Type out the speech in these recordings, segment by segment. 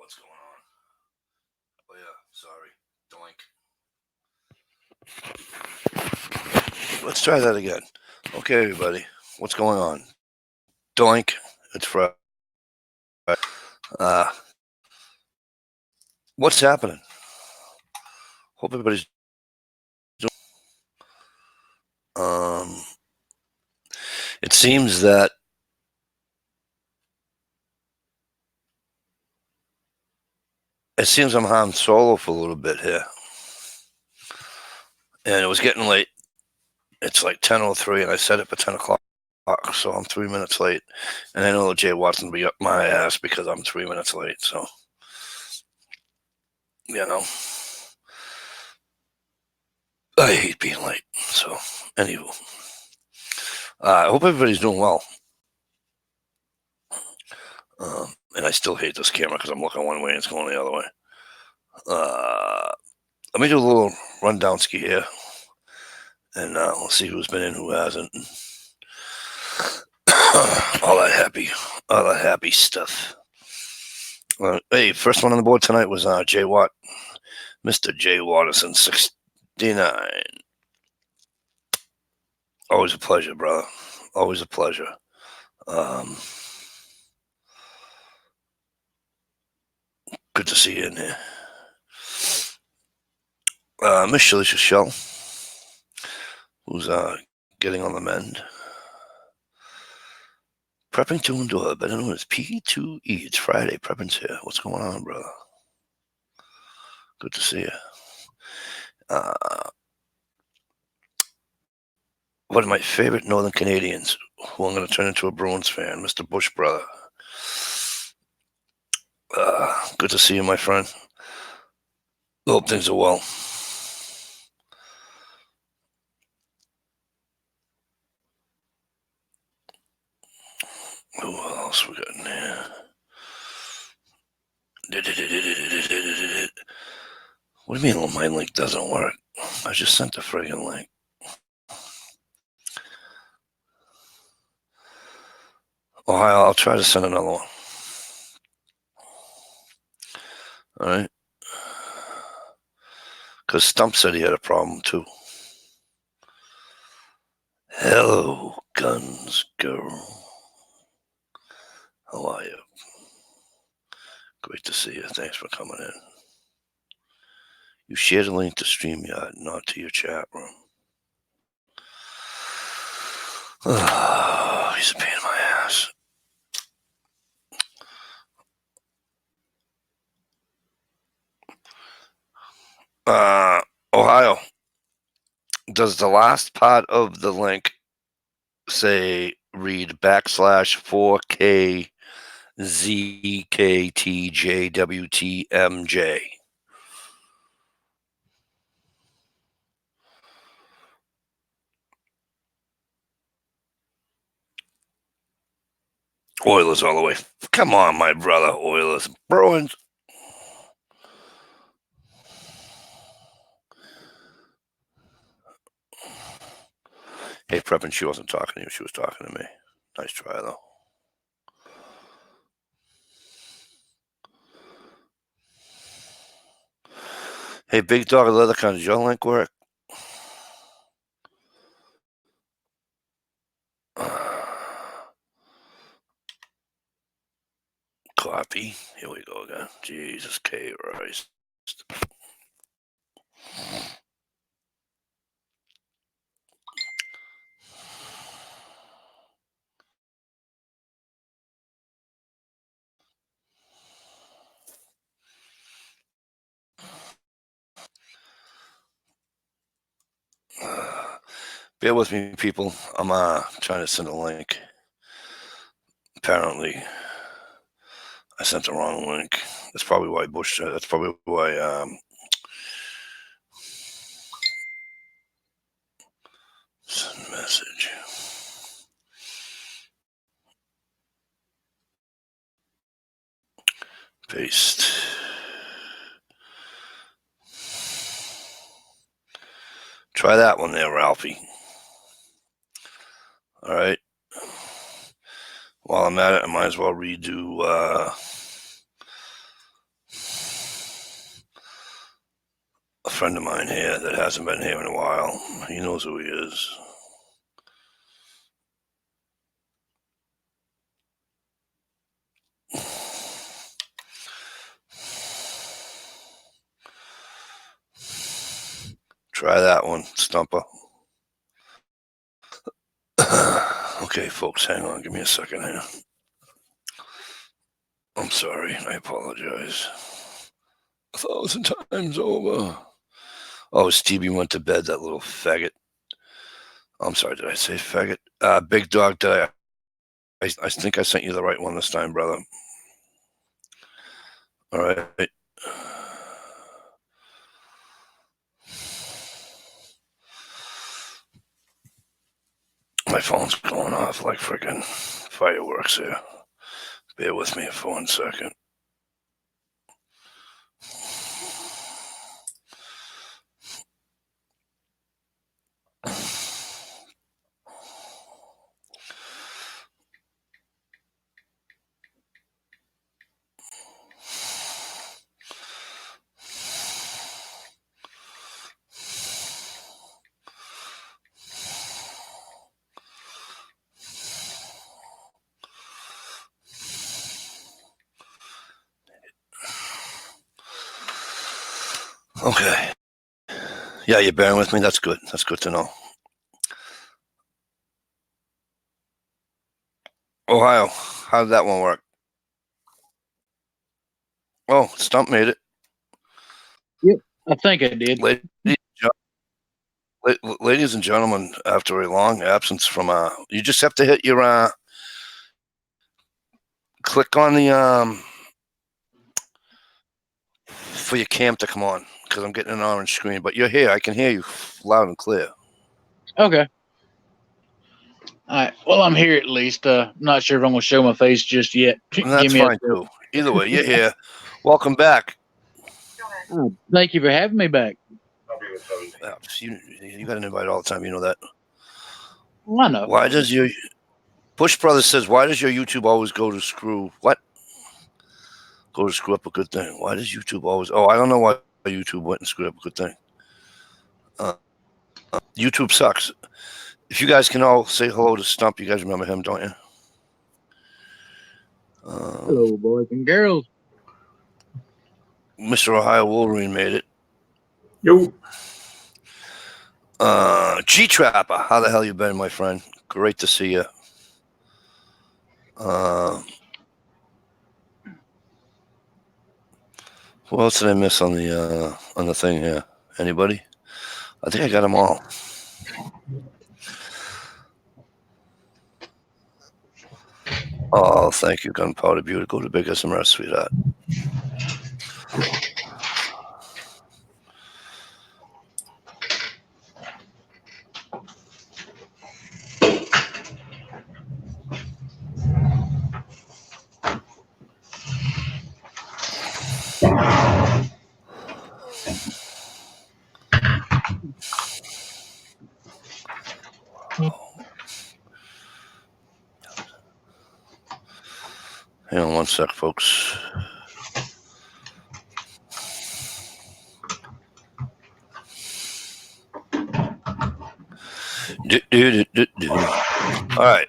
what's going on. Oh yeah, sorry. Doink. Let's try that again. Okay, everybody, what's going on? Doink. It's Friday. Uh, what's happening? Hope everybody's doing. It seems that I'm Han Solo for a little bit here, and it was getting late. It's like 10:03, and I set it for 10 o'clock, so I'm 3 minutes late. And I know Jay Watson will be up my ass because I'm 3 minutes late. So, you know, I hate being late. So, anywho, I hope everybody's doing well. And I still hate this camera because I'm looking one way and it's going the other way. Let me do a little rundown ski here, and we'll see who's been in, who hasn't. all that happy stuff. Hey, first one on the board tonight was Jay Watt, Mr. Jay Watterson, 69. Always a pleasure, brother. Always a pleasure. Good to see you in here. Miss Shalisha Shell, who's getting on the mend. Prepping to endure, better known as P2E. It's Friday. Prepping's here. What's going on, brother? Good to see you. One of my favorite Northern Canadians, who I'm going to turn into a Bruins fan, Mr. Bush, brother. Good to see you, my friend. Hope things are well. Who else we got in here? What do you mean my link doesn't work? I just sent the friggin' link. Oh, I'll try to send another one. All right. Because Stump said he had a problem too. Hello, Guns Girl. How are you? Great to see you. Thanks for coming in. You shared a link to StreamYard, not to your chat room. Oh, he's a pain in my ass. Ohio. Does the last part of the link say read /4K ZKTJWTMJ? Oilers all the way. Come on, my brother. Oilers. Bruins. Hey, Preppin, she wasn't talking to you. She was talking to me. Nice try, though. Hey, Big Dog of Leathercon, does your link work? Copy. Here we go again. Jesus Christ. Bear with me, people. I'm trying to send a link. Apparently, I sent the wrong link. That's probably why Bush. That's probably why. Send message. Paste. Try that one there, Ralphie. All right. While I'm at it, I might as well redo friend of mine here that hasn't been here in a while. He knows who he is. Try that one, Stumper. Okay, folks, hang on. Give me a second here. I'm sorry. I apologize. 1,000 times over. Oh, Stevie went to bed, that little faggot. I'm sorry, did I say faggot? Big Dog, did I think I sent you the right one this time, brother. All right. My phone's going off like freaking fireworks here. Bear with me for 1 second. Okay. Yeah, you're bearing with me? That's good. That's good to know. Ohio, how did that one work? Oh, Stump made it. Yep, I think I did. Ladies and gentlemen, after a long absence from you just have to hit your click on the for your cam to come on, because I'm getting an orange screen, but you're here. I can hear you loud and clear. Okay. All right. Well, I'm here at least. Not sure if I'm going to show my face just yet. And that's fine too. Either way, you're here. Welcome back. Oh, thank you for having me back. You got an invite all the time. You know that. Well, I know. Why does your Bush Brothers says, why does your YouTube always go to screw what? Go to screw up a good thing. Why does YouTube always? Oh, I don't know why YouTube went and screwed up a good thing. YouTube sucks. If you guys can all say hello to Stump, you guys remember him, don't you? Hello, boys and girls. Mr. Ohio Wolverine made it. Yo. G Trapper, how the hell you been, my friend? Great to see you. Who else did I miss on the thing here? Anybody? I think I got them all. Oh, thank you, Gunpowder Beauty. Go to Big SMR, sweetheart. Hang on 1 sec, folks. All right.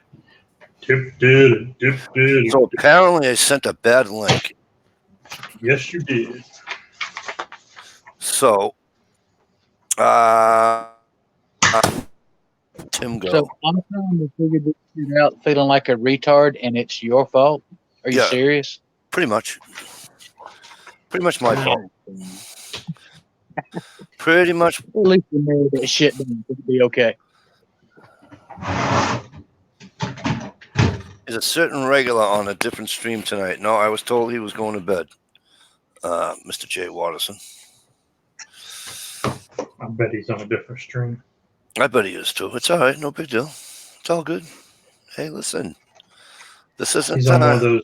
So apparently I sent a bad link. Yes, you did. So, Tim, go. So I'm trying to figure this shit out, feeling like a retard, and it's your fault. Are you serious? Pretty much. Pretty much my fault. Pretty much. At least you know that shit down. It'll be okay. Is a certain regular on a different stream tonight? No, I was told he was going to bed. Mr. Jay Watterson. I bet he's on a different stream. I bet he is too. It's all right. No big deal. It's all good. Hey, listen. This isn't. He's on one of those.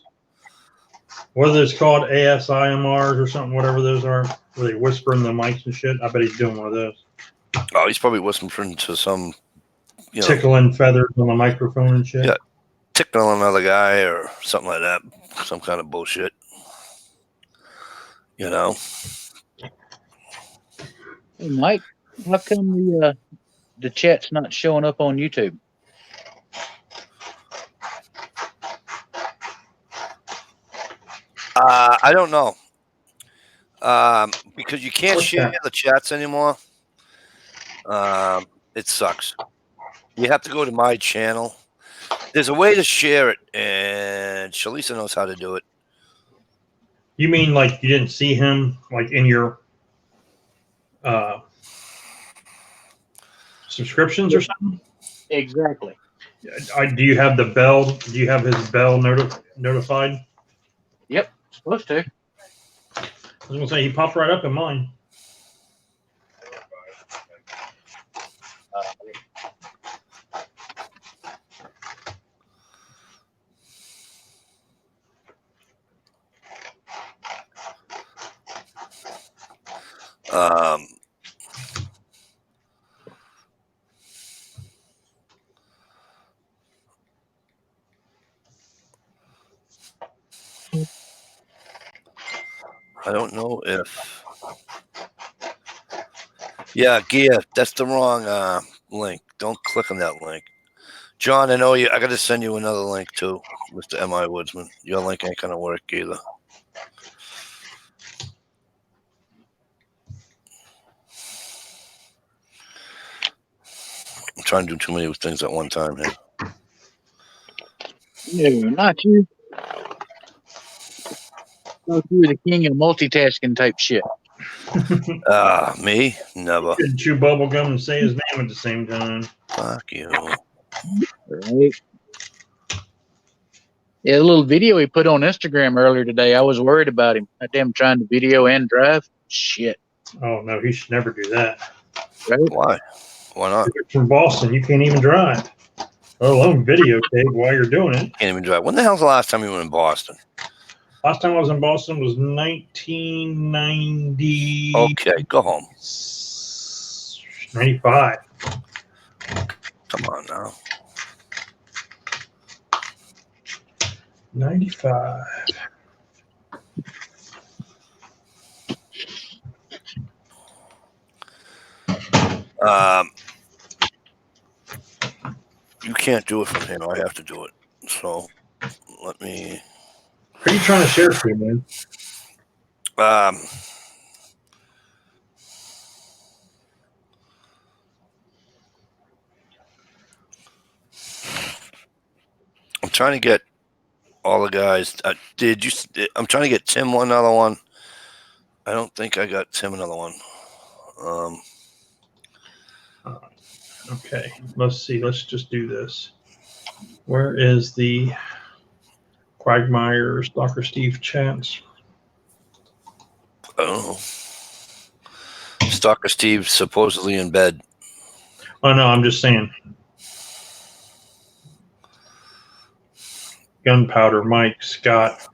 What are those called? ASIMRs or something, whatever those are, where they whisper in the mics and shit. I bet he's doing one of those. Oh, he's probably whispering to some, tickling feathers on the microphone and shit. Yeah, tickling another guy or something like that. Some kind of bullshit. Hey, Mike, how come the chat's not showing up on YouTube? I don't know. Because you can't What's share that? the chats anymore. It sucks. You have to go to my channel. There's a way to share it, and Shalisa knows how to do it. You mean like you didn't see him like in your subscriptions or something? Exactly. Do you have the bell? Do you have his bell notified? Yep, supposed to. I was gonna say he popped right up in mine. Um, I don't know if. Yeah, Gia, that's the wrong link. Don't click on that link. John, I know you. I got to send you another link too, Mr. M.I. Woodsman. Your link ain't gonna work either. I'm trying to do too many things at one time here. No, not you. Thought you were the king of multitasking type shit. Me? Never. Couldn't chew bubble gum and say his name at the same time. Fuck you. Right. Yeah, a little video he put on Instagram earlier today. I was worried about him. That damn trying to video and drive. Shit. Oh no, he should never do that. Right? Why? Why not? If you're from Boston, you can't even drive, let alone videotape while you're doing it. Can't even drive. When the hell's the last time you were in Boston? Last time I was in Boston was 1990. Okay, go home. 95. Come on now. 95. You can't do it from here. I have to do it. So let me. What are you trying to share to, man? I'm trying to get all the guys. Did you? I'm trying to get Tim another one. I don't think I got Tim another one. Okay, let's see. Let's just do this. Where is the Quagmire Stalker Steve chance? I don't know. Stalker Steve supposedly in bed. Oh no, I'm just saying. Gunpowder, Mike, Scott,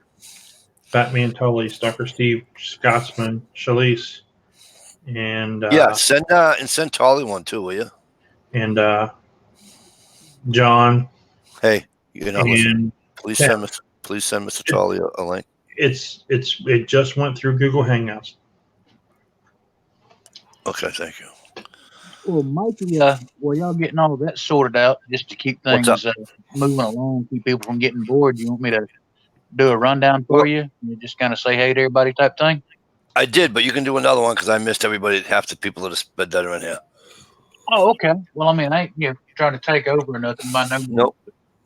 Batman Tully, Stalker Steve, Scotsman, Shalise, and Yeah, send Tolly one too, will you? and John. Hey, you're not listening. Please yeah. send Mr. Tolly a link. It just went through Google Hangouts. Okay, thank you. Well, Mikey, while y'all getting all of that sorted out, just to keep things moving along, keep people from getting bored, you want me to do a rundown for you? You just kind of say hey to everybody type thing? I did, but you can do another one because I missed everybody. Half the people that are in here. Oh, okay. Well, I mean, I ain't trying to take over or nothing by no means. Nope.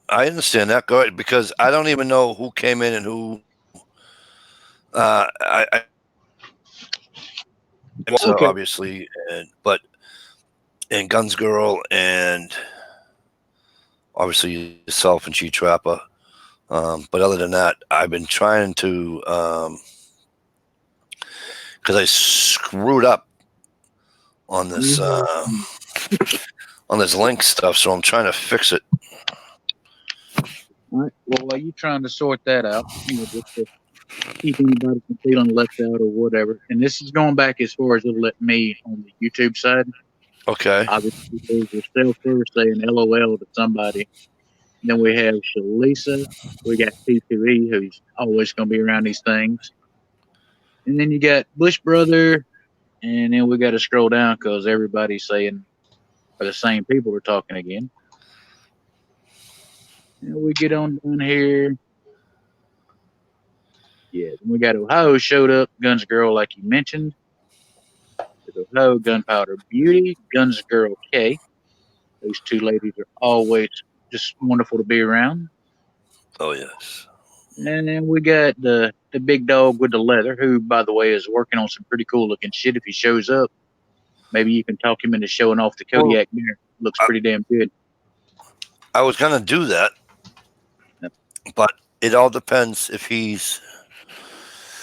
I understand that. Go ahead, because I don't even know who came in and who. Okay. Obviously, and Guns Girl and obviously yourself and She Trapper. But other than that, I've been trying to because I screwed up on this on this link stuff, so I'm trying to fix it. All right. Well, while you're trying to sort that out, just to keep anybody from feeling left out or whatever. And this is going back as far as it'll let me on the YouTube side. Okay. Obviously, there's yourself first saying LOL to somebody. Then we have Shalisa. We got P2E, who's always going to be around these things. And then you got Bush Brother, And then we got to scroll down because everybody's saying, or the same people are talking again. And we get on down here. Yeah, then we got Ohio showed up, Guns Girl, like you mentioned. There's Ohio, Gunpowder Beauty, Guns Girl K. Those two ladies are always just wonderful to be around. Oh, yes. And then we got the big dog with the leather, who, by the way, is working on some pretty cool looking shit. If he shows up, maybe you can talk him into showing off the Kodiak mirror. Looks pretty damn good. I was going to do that, Yep. but it all depends if he's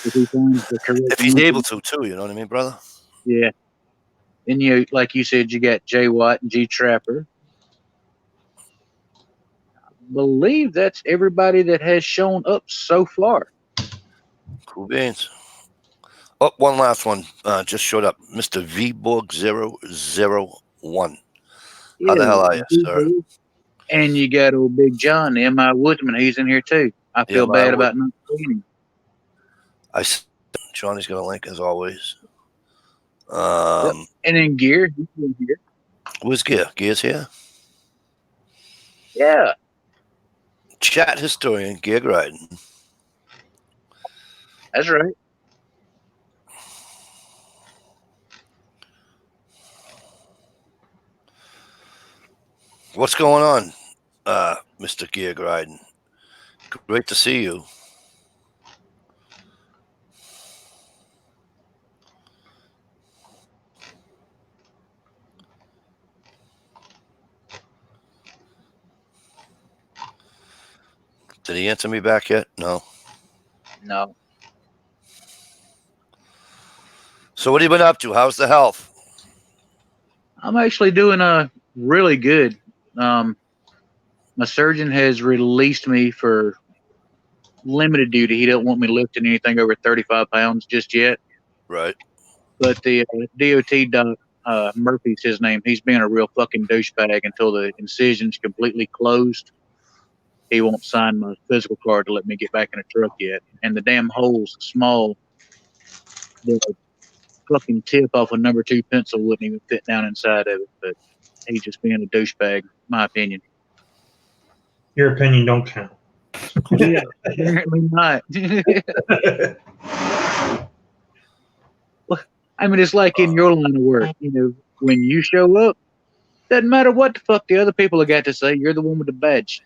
If he finds the correct able to, too. You know what I mean, brother? Yeah. And you, like you said, you got Jay Watt and G Trapper. I believe that's everybody that has shown up so far. Cool beans. Oh, one last one just showed up. Mr. VBorg001. How the hell are you, sir? And you got old Big John, M.I. Woodman. He's in here, too. I feel bad about not seeing him. Johnny's got a link, as always. Yep. And then Gear. He's in here. Where's Gear? Gear's here? Yeah. Chat historian, Gear Riding. That's right. What's going on, Mr. Gear Riding? Great to see you. Did he answer me back yet? No. No. So what have you been up to? How's the health? I'm actually doing really good. My surgeon has released me for limited duty. He don't want me lifting anything over 35 pounds just yet. Right. But the DOT doc, Murphy's his name. He's being a real fucking douchebag until the incision's completely closed. He won't sign my physical card to let me get back in a truck yet. And the damn hole's small. The fucking tip off a number 2 pencil wouldn't even fit down inside of it. But he's just being a douchebag, my opinion. Your opinion don't count. Yeah, apparently not. Well, I mean, it's like in your line of work. You know, when you show up, doesn't matter what the fuck the other people have got to say. You're the one with the badge.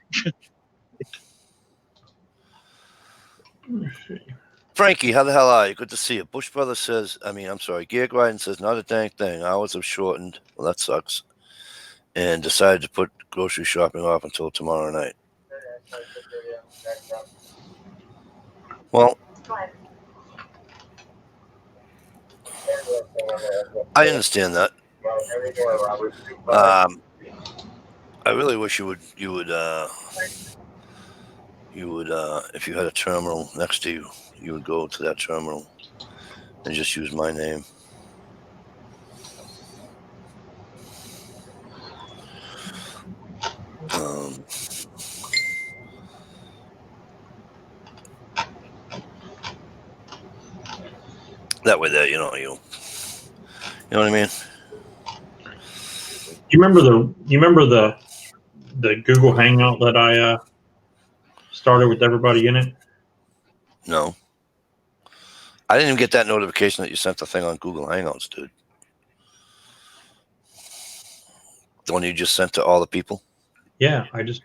Frankie, how the hell are you? Good to see you. Bush Brother says, I'm sorry, Gear Riding says, not a dang thing. Hours have shortened. Well, that sucks. And decided to put grocery shopping off until tomorrow night. Well, I understand that. I really wish you would, if you had a terminal next to you, you would go to that terminal and just use my name. That way, there, you know what I mean. You remember the Google Hangout that I started with everybody in it? No, I didn't even get that notification that you sent the thing on Google Hangouts, dude. The one you just sent to all the people? Yeah, I just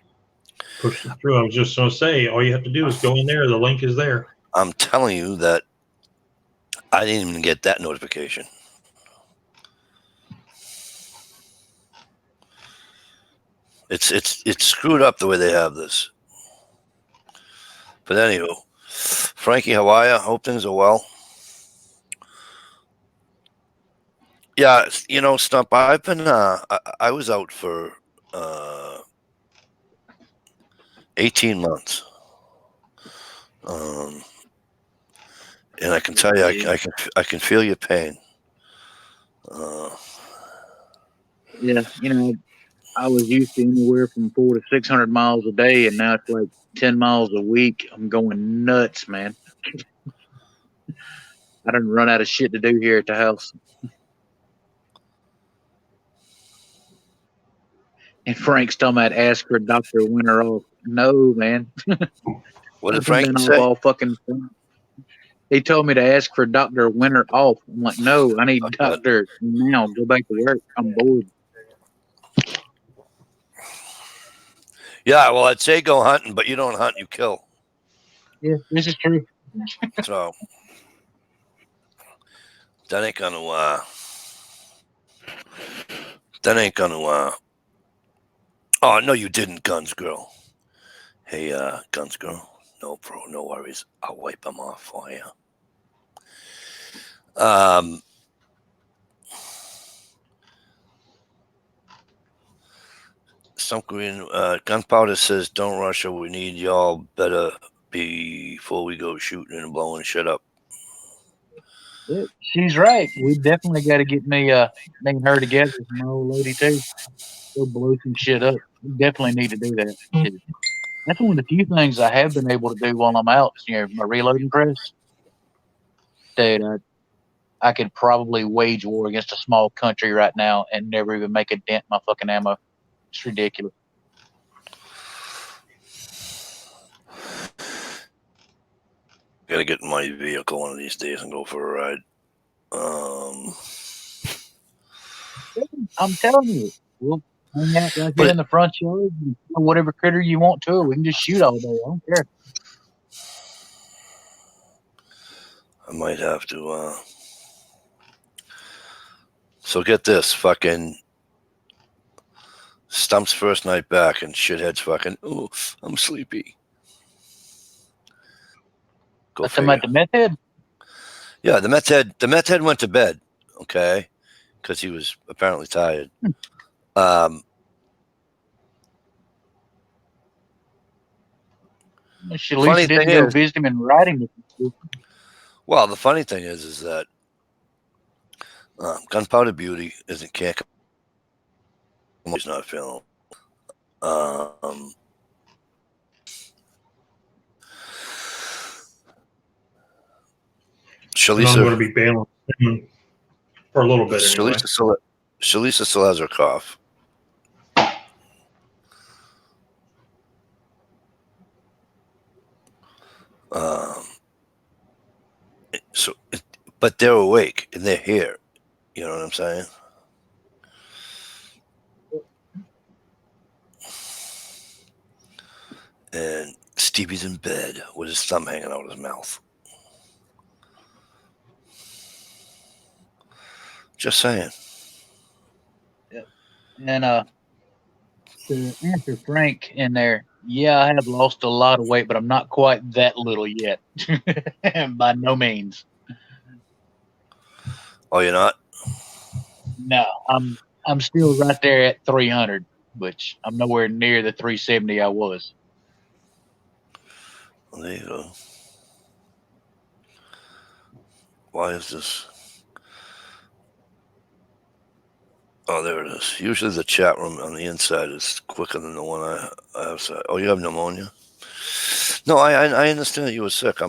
pushed it through. I was just going to say, all you have to do is go in there. The link is there. I'm telling you that I didn't even get that notification. It's screwed up the way they have this. But anyway, Frankie, how are you? Hope things are well. Yeah, Stump, I've been, I was out for 18 months. And I can tell you, I can feel your pain. Yeah, I was used to anywhere from 400 to 600 miles a day, and now it's like 10 miles a week. I'm going nuts, man. I done run out of shit to do here at the house. And Frank's talking about ask for Dr. Winter off. No, man. What did I've Frank been off say? all fucking. He told me to ask for Dr. Winter off. I'm like, no, I need Doctor now. Go back to work. I'm bored. Yeah, well, I'd say go hunting, but you don't hunt, you kill. Yeah, this is true. So that ain't gonna oh no, you didn't, Guns Girl. Hey, Guns Girl. No, bro, no worries. I'll wipe them off for you. Some green gunpowder says, "Don't rush her. We need y'all better before we go shooting and blowing shit up." Yeah, she's right. We definitely got to get me and her together with my old lady too. Go blow some shit up. We definitely need to do that. That's one of the few things I have been able to do while I'm out. My reloading press. Dude, I could probably wage war against a small country right now and never even make a dent in my fucking ammo. It's ridiculous. Gotta get in my vehicle one of these days and go for a ride. I'm telling you, we'll hang out right there in the front yard and kill whatever critter you want to. We can just shoot all day. I don't care. I might have to. So get this, fucking Stump's first night back, and shithead's fucking. Oh, I'm sleepy. Go That's figure. about the meth head. Yeah, the meth head went to bed. Okay, because he was apparently tired. She at least didn't go visit him in writing. Well, the funny thing is that Gunpowder Beauty isn't kicking. He's not feeling. Shalisa, I'm going to be bailing for a little bit anyway. Shalisa still has her cough. But they're awake and they're here. You know what I'm saying? And Stevie's in bed with his thumb hanging out of his mouth. Just saying. Yep. And to answer Frank in there, yeah, I have lost a lot of weight, but I'm not quite that little yet. By no means. Oh, you're not? No, I'm still right there at 300, which I'm nowhere near the 370 I was. Well, there you go. Why is this? Oh, there it is. Usually the chat room on the inside is quicker than the one I have. Oh, you have pneumonia? No, I understand that you were sick. I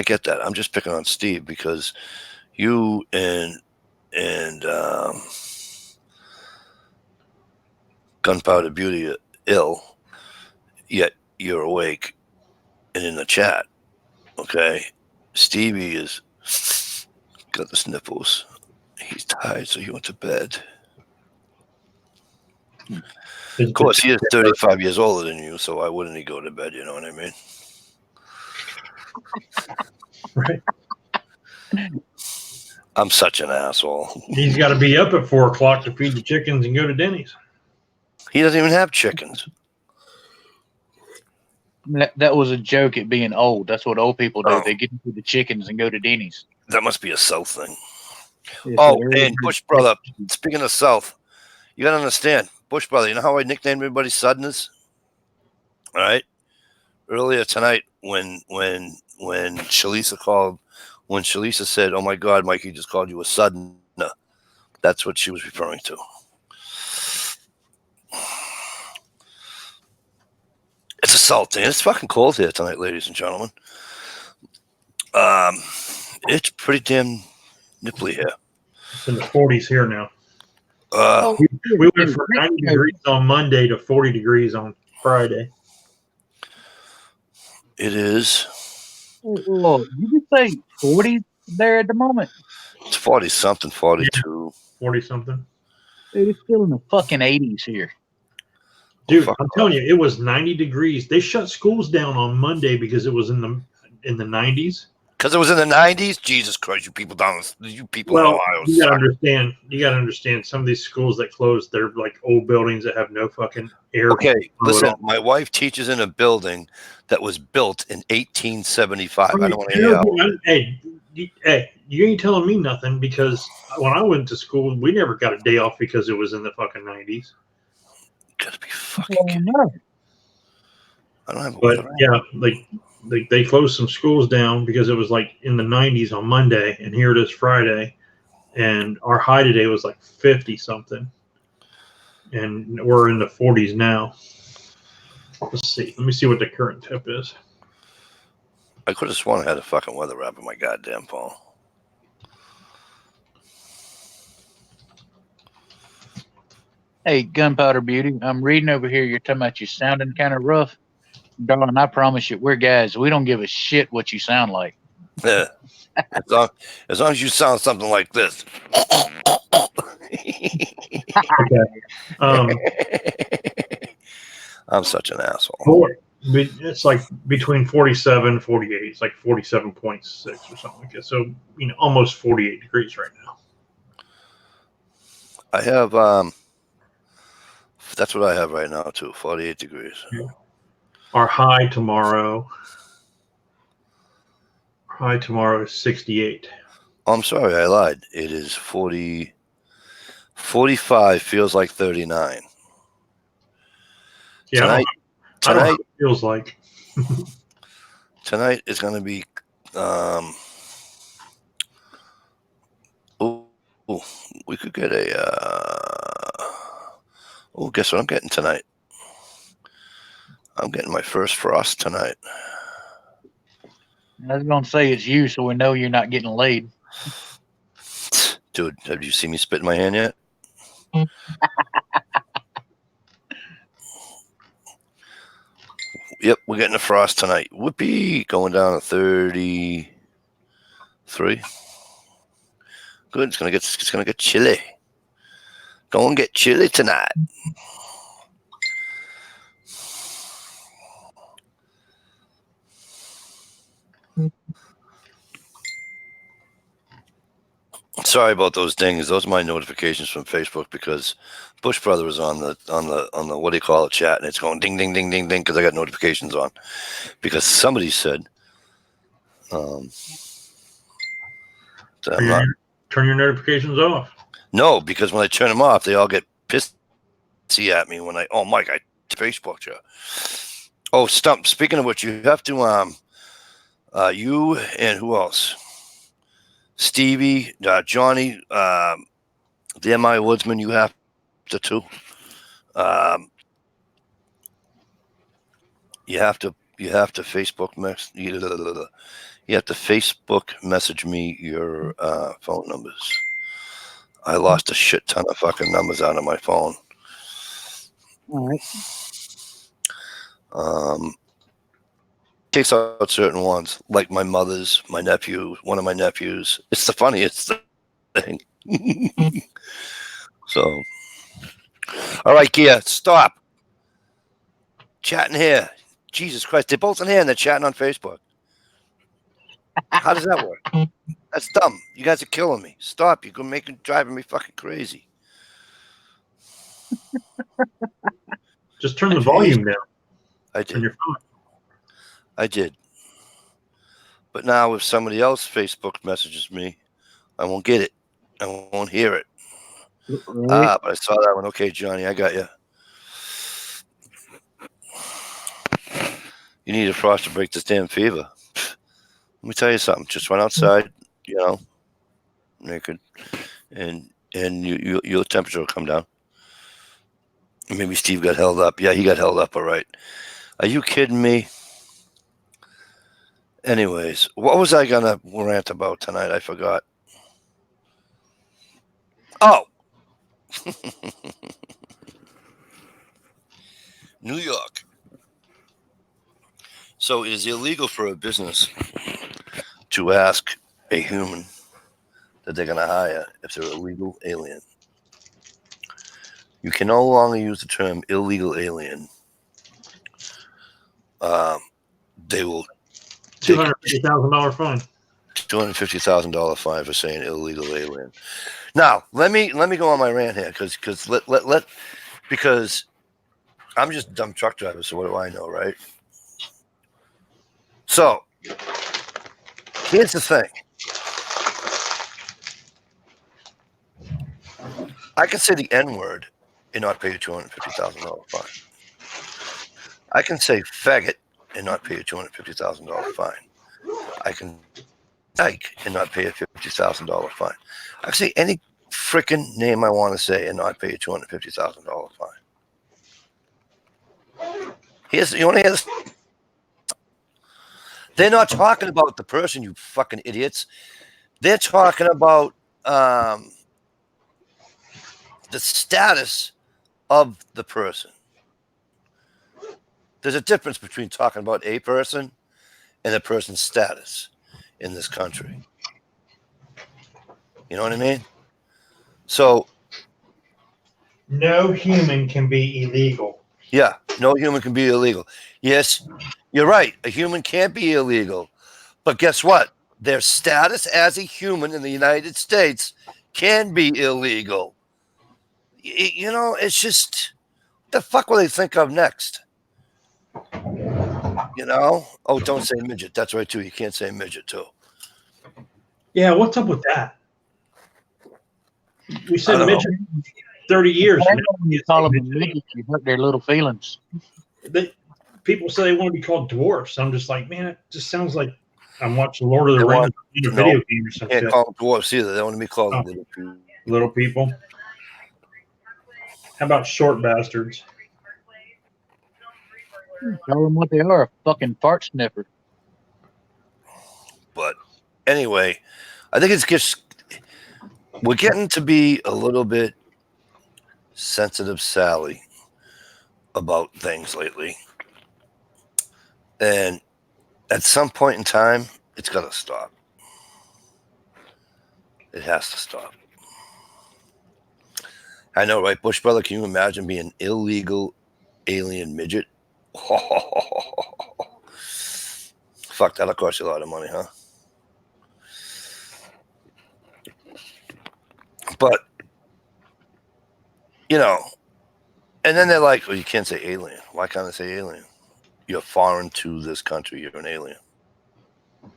get that. I'm just picking on Steve because you and Gunpowder Beauty are ill, yet you're awake and in the chat. Okay, Stevie is got the sniffles. He's tired, so he went to bed. Of course, he is 35 years older than you, so why wouldn't he go to bed? You know what I mean? Right. I'm such an asshole. He's got to be up at 4 o'clock to feed the chickens and go to Denny's. He doesn't even have chickens. That was a joke at being old. That's what old people do. Oh. They get into the chickens and go to Denny's. That must be a South thing. Oh, and Bush Brother, speaking of South, you got to understand, Bush Brother, you know how I nicknamed everybody Suddeners? All right? Earlier tonight when Shalisa called, when Shalisa said, "Oh my God, Mikey just called you a Suddener," that's what she was referring to. It's assaulting. It's fucking cold here tonight, ladies and gentlemen. It's pretty damn nipply hair. It's in the 40s here now. Uh, We went from 90 degrees on Monday to 40 degrees on Friday. it is. Look, you just say 40 there at the moment. It's 40 something, 42. 40 something. Dude, it's still in the fucking 80s here. Dude, fuck I'm off. telling you, it was 90 degrees. They shut schools down on Monday because it was in the 90s. Because it was in the 90s? Jesus Christ, you people in Well, Ohio you gotta suck. understand. You gotta understand. Some of these schools that closed, they're like old buildings that have no fucking air. Okay, flow at listen, all. my wife teaches in a building that was built in 1875. I don't want to You hear know, how. hey, you ain't telling me nothing because when I went to school, we never got a day off because it was in the fucking 90s. You gotta be fucking Well, kidding. no. I don't have a But weather. yeah, like they closed some schools down because it was like in the 90s on Monday, and here it is Friday, and our high today was like 50 something, and we're in the 40s now. Let's see. Let me see what the current temp is. I could have sworn I had a fucking weather app in my goddamn phone. Hey, Gunpowder Beauty, I'm reading over here. You're talking about you sounding kind of rough. Darling, I promise you, we're guys. We don't give a shit what you sound like. Yeah. As long as you sound something like this. Um, I'm such an asshole. it's like between 47 48. It's like 47.6 or something like that. So, almost 48 degrees right now. I have that's what I have right now too, 48 degrees. Our high tomorrow is 68. Oh, I'm sorry, I lied. It is 40 45 feels like 39. Yeah, Tonight I don't know what it feels like. Tonight is going to be we could get guess what I'm getting tonight? I'm getting my first frost tonight. I was going to say it's you, so we know you're not getting laid. Dude, have you seen me spit in my hand yet? Yep, we're getting a frost tonight. Whoopee! Going down to 33. Good. It's gonna get chilly. Go and get chilly tonight. Sorry about those dings. Those are my notifications from Facebook because Bush Brother is on the what do you call it, chat, and it's going ding ding ding ding ding because I got notifications on because somebody said that I'm not. Turn your notifications off. No, because when I turn them off, they all get pissy at me when Mike, I Facebook you. Oh, Stump. Speaking of which, you have to you and who else? Stevie, Johnny, the MI Woodsman. You have to too. You have to Facebook you have to Facebook message me your phone numbers. I lost a shit ton of fucking numbers out of my phone. All right. Takes out certain ones, like my mother's, my nephew, one of my nephews. It's the funniest thing. So, all right, Kia, stop chatting here. Jesus Christ, they're both in here and they're chatting on Facebook. How does that work? That's dumb. You guys are killing me. Stop. You're driving me fucking crazy. Just turn the volume down. I did. On your phone. I did. But now if somebody else Facebook messages me, I won't get it. I won't hear it. Right. But I saw that one. Okay, Johnny, I got you. You need a frost to break this damn fever. Let me tell you something. Just run outside, naked, and your temperature will come down. Maybe Steve got held up. Yeah, he got held up. All right. Are you kidding me? Anyways, what was I gonna rant about tonight? I forgot. Oh. New York. So it is illegal for a business to ask a human that they're going to hire if they're a legal alien. You can no longer use the term illegal alien. They will $250,000 fine. $250,000 fine for saying illegal alien. Now let me go on my rant here because I'm just a dumb truck driver, so what do I know, right? So here's the thing. I can say the N-word and not pay a $250,000 fine. I can say faggot and not pay a $250,000 fine. I can dyke and not pay a $50,000 fine. I can say any freaking name I want to say and not pay a $250,000 fine. You want to hear this? They're not talking about the person, you fucking idiots. They're talking about the status of the person. There's a difference between talking about a person and a person's status in this country. You know what I mean? So no human can be illegal. Yeah, no human can be illegal. Yes, you're right. A human can't be illegal. But guess what? Their status as a human in the United States can be illegal. You know, it's just, what the fuck will they think of next? You know? Oh, don't say midget. That's right, too. You can't say midget, too. Yeah, what's up with that? We said midget 30 years. When you call them a midget, you hurt their little feelings. People say they want to be called dwarfs. I'm just like, man, it just sounds like I'm watching Lord of the Rings in a video game or something. Can't call them dwarfs either. They want to be called little people. How about short bastards? Tell them what they are, a fucking fart sniffer. But anyway, I think it's just, we're getting to be a little bit sensitive Sally about things lately. And at some point in time, it's got to stop. It has to stop. I know, right, Bush brother? Can you imagine being an illegal alien midget? Fuck, that'll cost you a lot of money, huh? But, you know, and then they're like, well, you can't say alien. Why can't I say alien? You're foreign to this country. You're an alien. The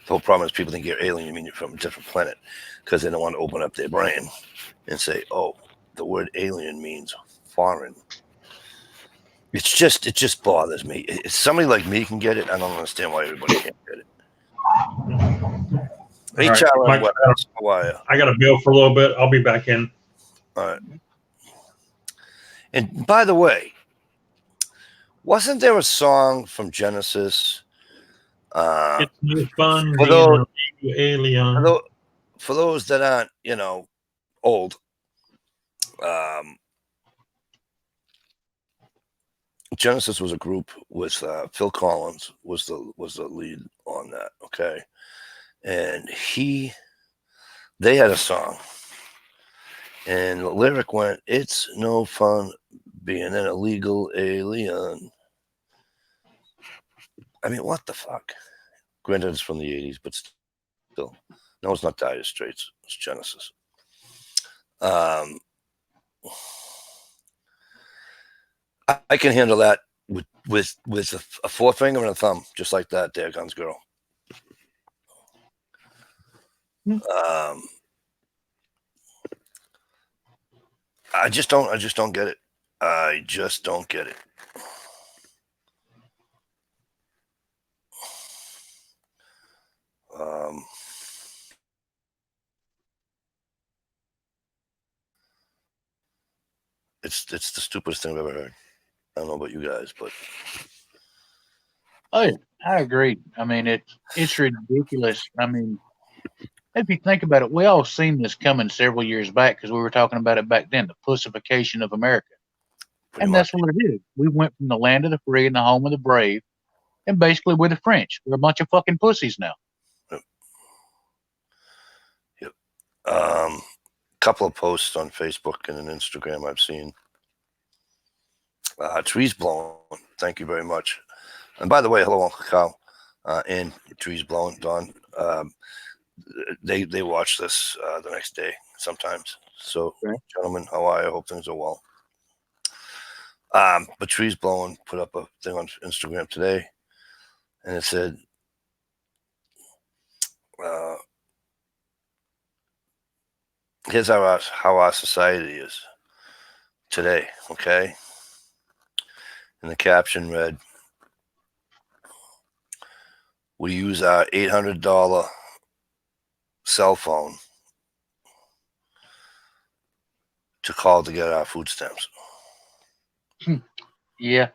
whole problem is people think you're alien. You mean you're from a different planet because they don't want to open up their brain and say, oh, the word alien means foreign. It just bothers me. If somebody like me can get it, I don't understand why everybody can't get it. Hey, right. Charlie, how are you? I got to bail for a little bit. I'll be back in. All right. And by the way, wasn't there a song from Genesis? It's no fun for being those, an alien. For those that aren't, old, Genesis was a group with Phil Collins was the lead on that. Okay, and they had a song, and the lyric went, "It's no fun being an illegal alien." I mean, what the fuck? Granted, it's from the 80s, but still. No, it's not Dire Straits. It's Genesis. I can handle that with a forefinger and a thumb, just like that there, Guns Girl. I just don't get it. I just don't get it. It's the stupidest thing I've ever heard. I don't know about you guys, but oh, yeah, I agree. I mean, it's ridiculous. I mean, If you think about it, we all seen this coming several years back because we were talking about it back then, the pussification of America. Pretty And much. that's what it is. We went from the land of the free and the home of the brave, and basically we're the French. We're a bunch of fucking pussies now. Yep. Couple of posts on Facebook and an Instagram I've seen. Trees blowing. Thank you very much. And by the way, hello, Uncle Kyle. And trees blowing, Don. They watch this the next day sometimes. So, Okay. gentlemen, how are you? I hope things are well. But trees blowing put up a thing on Instagram today, and it said, "Here's how our society is today." Okay, and the caption read, "We use our $800 cell phone to call to get our food stamps." Yeah,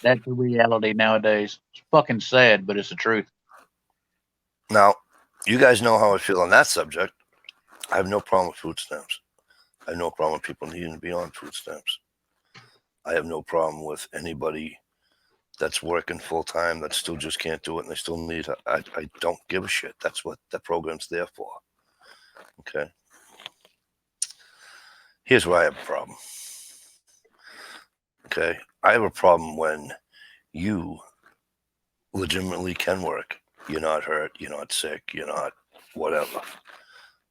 that's the reality nowadays. It's fucking sad, but it's the truth. Now, you guys know how I feel on that subject. I have no problem with food stamps. I have no problem with people needing to be on food stamps. I have no problem with anybody that's working full time that still just can't do it and they still need it. I don't give a shit. That's what that program's there for. Okay. Here's where I have a problem. Okay. I have a problem when you legitimately can work. You're not hurt. You're not sick. You're not whatever.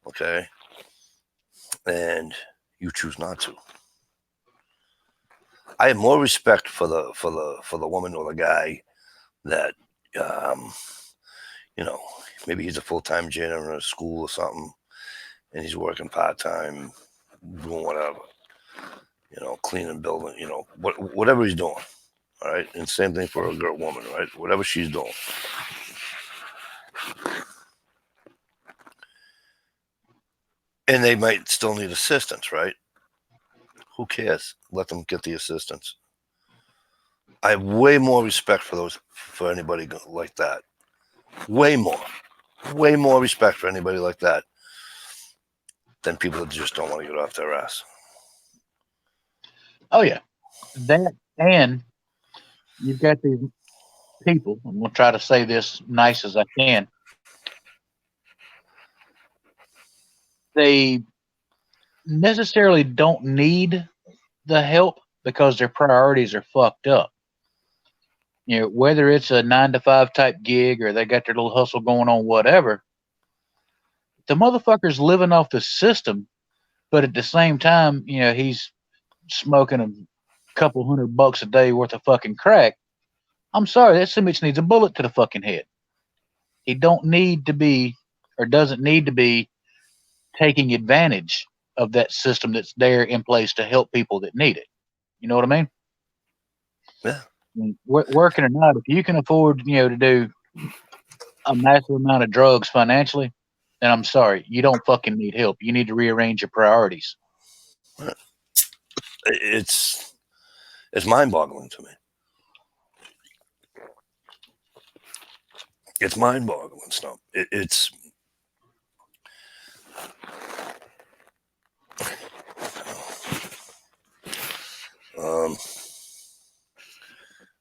Okay. And you choose not to. I have more respect for the woman or the guy that you know, maybe he's a full-time janitor in a school or something, and he's working part-time, doing whatever, cleaning building, whatever he's doing. All right. And same thing for a girl, woman, right? Whatever she's doing. And they might still need assistance, right? Who cares? Let them get the assistance. I have way more respect for anybody like that. Way more respect for anybody like that than people that just don't want to get off their ass. Oh yeah, that, and you've got these people, and we'll try to say this nice as I can. They necessarily don't need the help because their priorities are fucked up. Whether it's a 9 to 5 type gig or they got their little hustle going on, whatever, the motherfucker's living off the system, but at the same time, he's smoking a couple $100 a day worth of fucking crack. I'm sorry, that bitch needs a bullet to the fucking head. He don't need to be, or doesn't need to be, taking advantage of that system that's there in place to help people that need it. You know what I mean? Yeah. Working or not, if you can afford, to do a massive amount of drugs financially, then I'm sorry, you don't fucking need help. You need to rearrange your priorities. It's mind-boggling to me. It's mind-boggling stuff. It's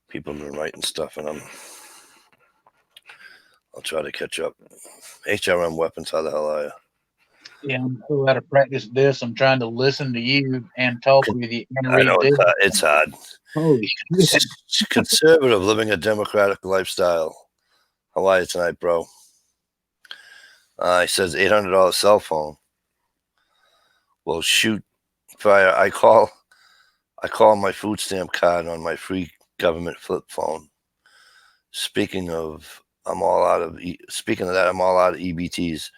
people have been writing stuff, and I'll try to catch up. HRM Weapons, how the hell are you? Yeah, I'm so out of practice at this. I'm trying to listen to you and talk with you and I know read this. it's hard. Holy shit. Conservative, living a democratic lifestyle. How are you tonight, bro? He says $800 cell phone. Well, shoot, fire. I call my food stamp card on my free government flip phone. Speaking of that, I'm all out of EBTs.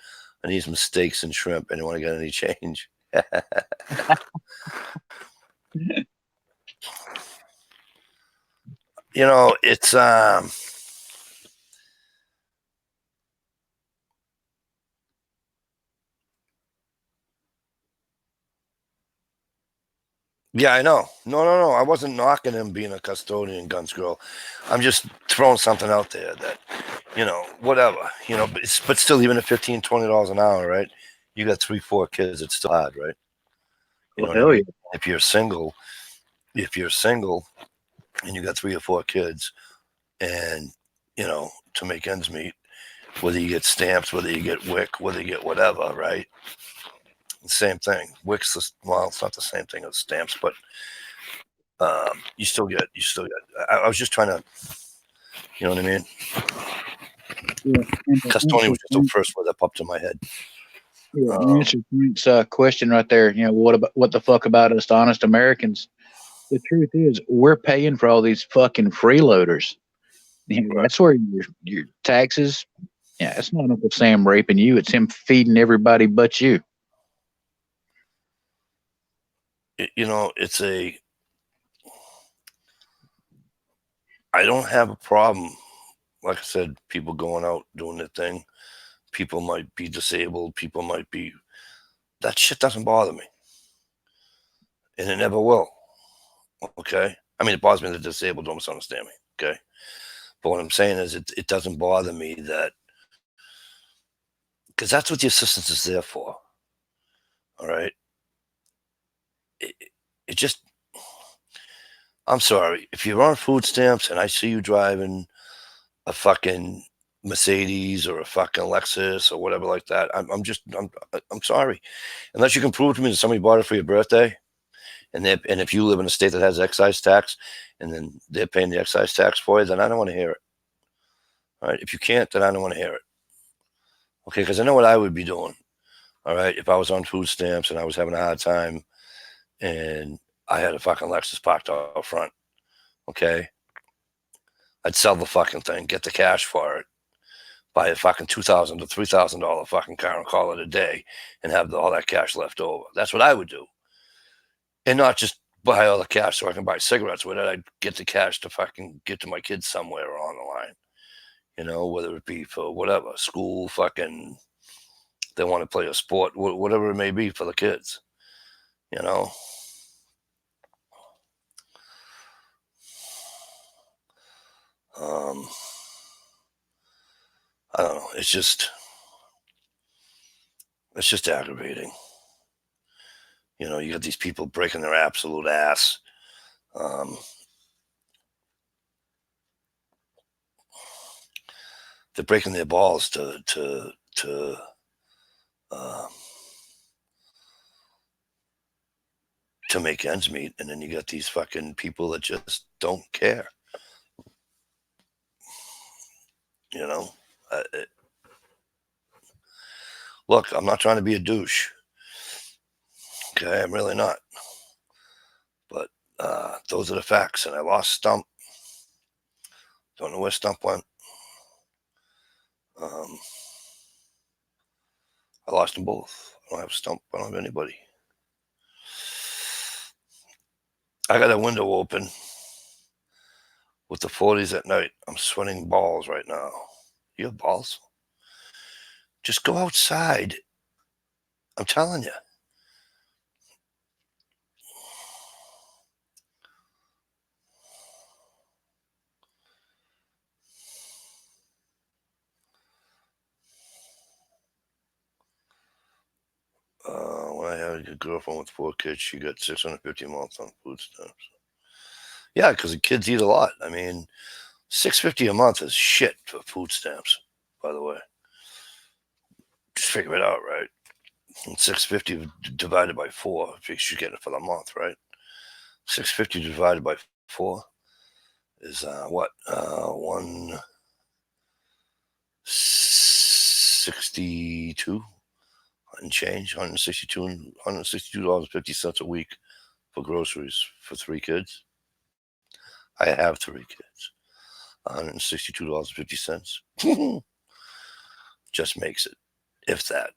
I need some steaks and shrimp. Anyone get any change? It's Yeah, I know. No. I wasn't knocking him being a custodian, guns girl. I'm just throwing something out there that, whatever, but still, even at $15, $20 an hour, right? You got 3, 4 kids, it's still hard, right? You Well, know what I hell mean? yeah. If you're single and you got 3 or 4 kids and, to make ends meet, whether you get stamps, whether you get WIC, whether you get whatever, right? Same thing. WIC's, well, it's not the same thing as stamps, but you still get. I was just trying to, you know what I mean? Yeah. And to Custodian answer was just the first word that popped in my head. Yeah, to answer Frank's question right there, what the fuck about us, the honest Americans? The truth is, we're paying for all these fucking freeloaders. Right. That's where your taxes. Yeah, it's not Uncle Sam raping you; it's him feeding everybody but you. It's I don't have a problem. Like I said, people going out doing their thing. People might be disabled. People might be. That shit doesn't bother me, and it never will. Okay. I mean, it bothers me that they're disabled. Don't misunderstand me. Okay. But what I'm saying is, it doesn't bother me that, because that's what the assistance is there for. All right. It, it just. I'm sorry if you're on food stamps and I see you driving a fucking Mercedes or a fucking Lexus or whatever like that. I'm sorry. Unless you can prove to me that somebody bought it for your birthday, and if you live in a state that has excise tax, and then they're paying the excise tax for you, then I don't want to hear it. All right. If you can't, then I don't want to hear it. Okay, because I know what I would be doing. All right. If I was on food stamps and I was having a hard time and I had a fucking Lexus parked out front, okay, I'd sell the fucking thing, get the cash for it, buy a fucking $2,000 to $3,000 fucking car and call it a day, and have all that cash left over. That's what I would do, and not just buy all the cash so I can buy cigarettes with it. I'd get the cash to fucking get to my kids somewhere along the line. Whether it be for whatever school, fucking they want to play a sport, whatever it may be for the kids. You know. Um, I don't know. It's just aggravating. You got these people breaking their absolute ass. They're breaking their balls uh, to make ends meet, and then you got these fucking people that just don't care. You know, look, I'm not trying to be a douche. Okay, I'm really not. But those are the facts, and I lost Stump. Don't know where Stump went. I lost them both. I don't have Stump. I don't have anybody. I got a window open with the 40s at night. I'm sweating balls right now. You have balls? Just go outside. I'm telling you. When I had a girlfriend with 4 kids, she got $650 a month on food stamps. Yeah, because the kids eat a lot. I mean, $650 a month is shit for food stamps, by the way. Just figure it out, right? And 650 divided by 4, if you're getting it for the month, right? 650 divided by 4 is what? 162 and change, $162.50 a week for groceries for 3 kids. I have 3 kids. $162.50 just makes it, if that.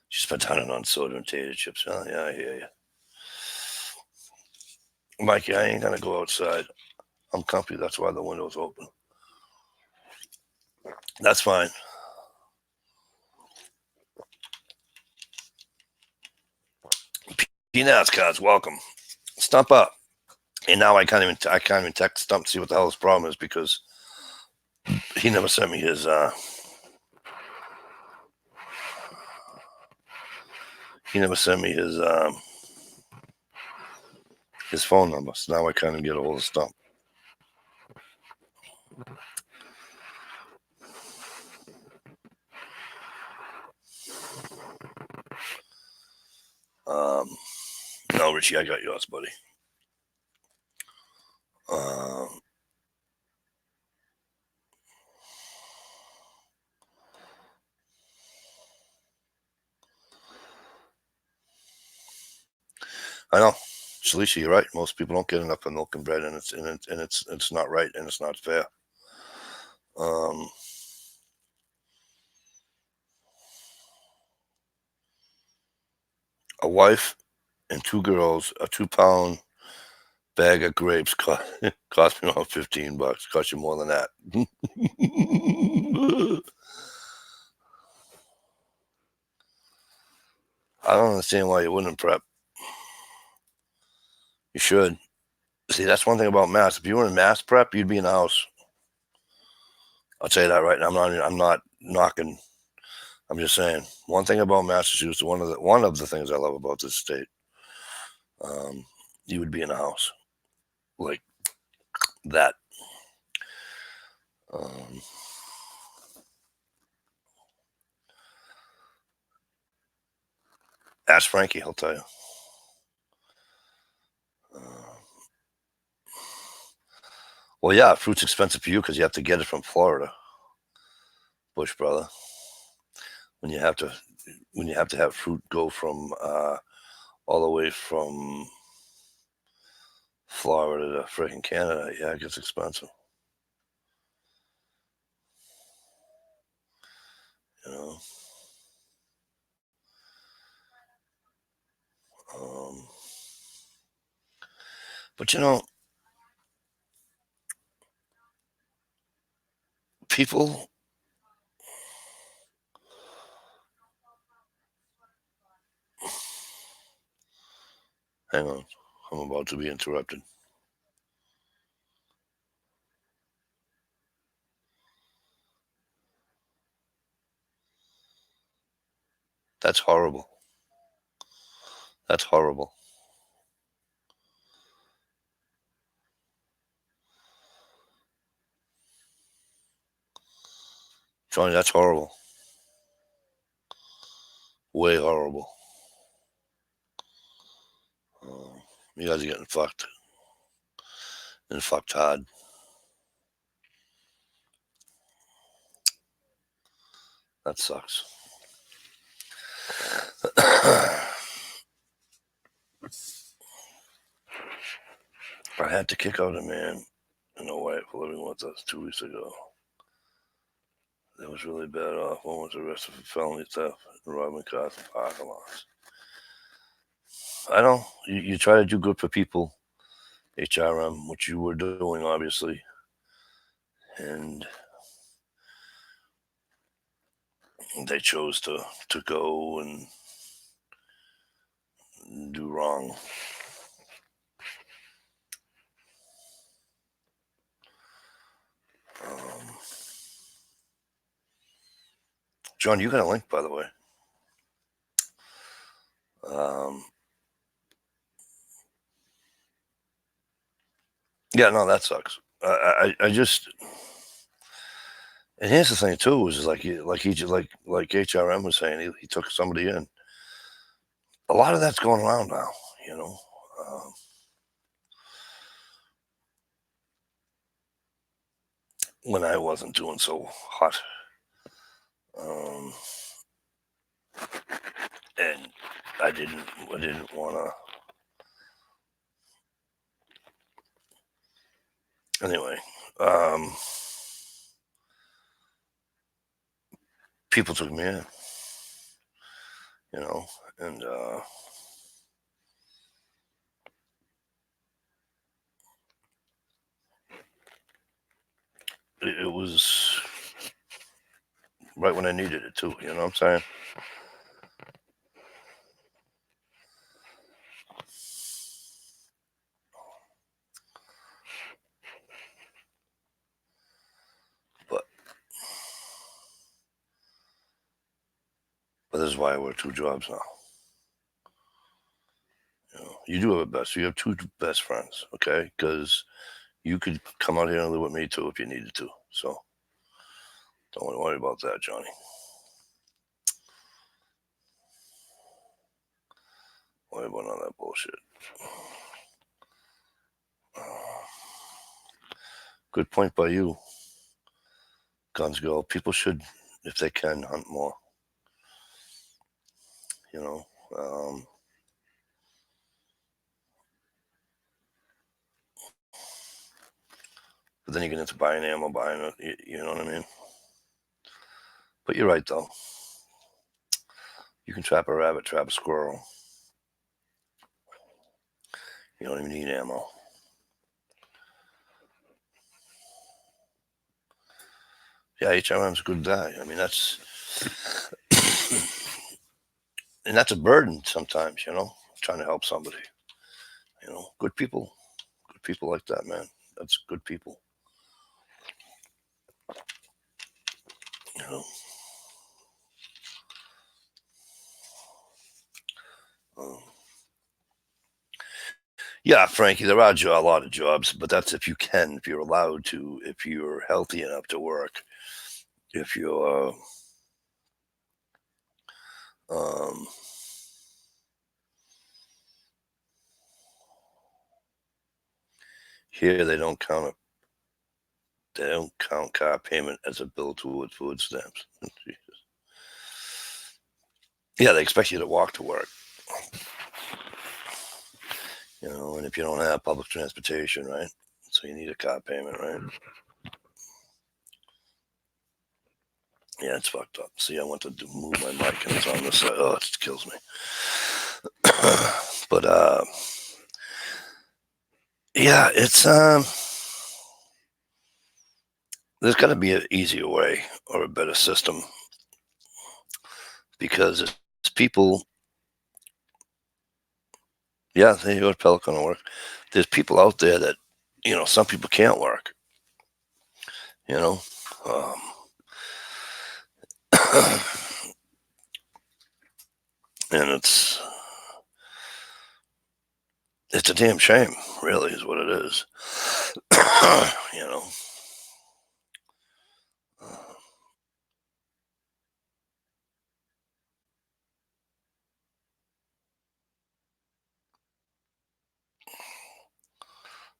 She spent $100 on soda and tater chips. Oh, yeah, I hear you. Mikey, I ain't gonna go outside. I'm comfy. That's why the window's open. That's fine. Cards, welcome. Stump up. And now I can't even text Stump to see what the hell his problem is because he never sent me his his phone number. So now I can't even get a hold of Stump. No, Richie, I got yours, buddy. I know, Shalisha, you're right. Most people don't get enough of milk and bread, and it's not right, and it's not fair. A wife and 2 girls, a 2-pound bag of grapes cost me around $15. Cost you more than that. I don't understand why you wouldn't prep. You should. See, that's one thing about Mass. If you were in Mass prep, you'd be in the house. I'll tell you that right now. I'm not knocking. I'm just saying. One thing about Massachusetts, one of the things I love about this state, you would be in the house like that. Ask Frankie, he'll tell you. Well, yeah, fruit's expensive for you because you have to get it from Florida, Bush brother. When you have to have fruit go from all the way from Florida to freaking Canada, yeah, it gets expensive. You know. But you know, people. Hang on, I'm about to be interrupted. That's horrible. That's horrible. Johnny, that's horrible. Way horrible. You guys are getting fucked. And fucked hard. That sucks. I had to kick out a man and a wife living with us 2 weeks ago. That was really bad off. One was arrested for felony theft and robbing cars in parking lots. I know. You try to do good for people, HRM, which you were doing, obviously. And they chose to go and do wrong. John, you got a link, by the way. Yeah, no, that sucks. I just, and here's the thing too, is like HRM was saying, he took somebody in. A lot of that's going around now, you know. When I wasn't doing so hot. And I didn't want to. Anyway, people took me in, you know, and it was right when I needed it too. You know what I'm saying? is why I work 2 jobs now. You do have a best. You have 2 best friends, okay? Because you could come out here and live with me too if you needed to. So don't worry about that, Johnny. Don't worry about all that bullshit. Good point by you, Guns Go. People should, if they can, hunt more. You know, but then you get into buying ammo, buying it. You know what I mean? But you're right, though. You can trap a rabbit, trap a squirrel. You don't even need ammo. Yeah, HRM's a good guy. I mean, that's and that's a burden sometimes, trying to help somebody. Good people like that, man. That's good people. You know. Yeah, Frankie, there are a lot of jobs, but that's if you can, if you're allowed to, if you're healthy enough to work, if you're here they don't count car payment as a bill towards food stamps. Yeah, they expect you to walk to work. And if you don't have public transportation, right? So you need a car payment, right? Yeah, it's fucked up. See, I went to move my mic and it's on this side. Oh, it kills me. But yeah, it's there's got to be an easier way or a better system, because it's people. Yeah, they go to Pelican to work. There's people out there that, some people can't work. And it's a damn shame, really, is what it is.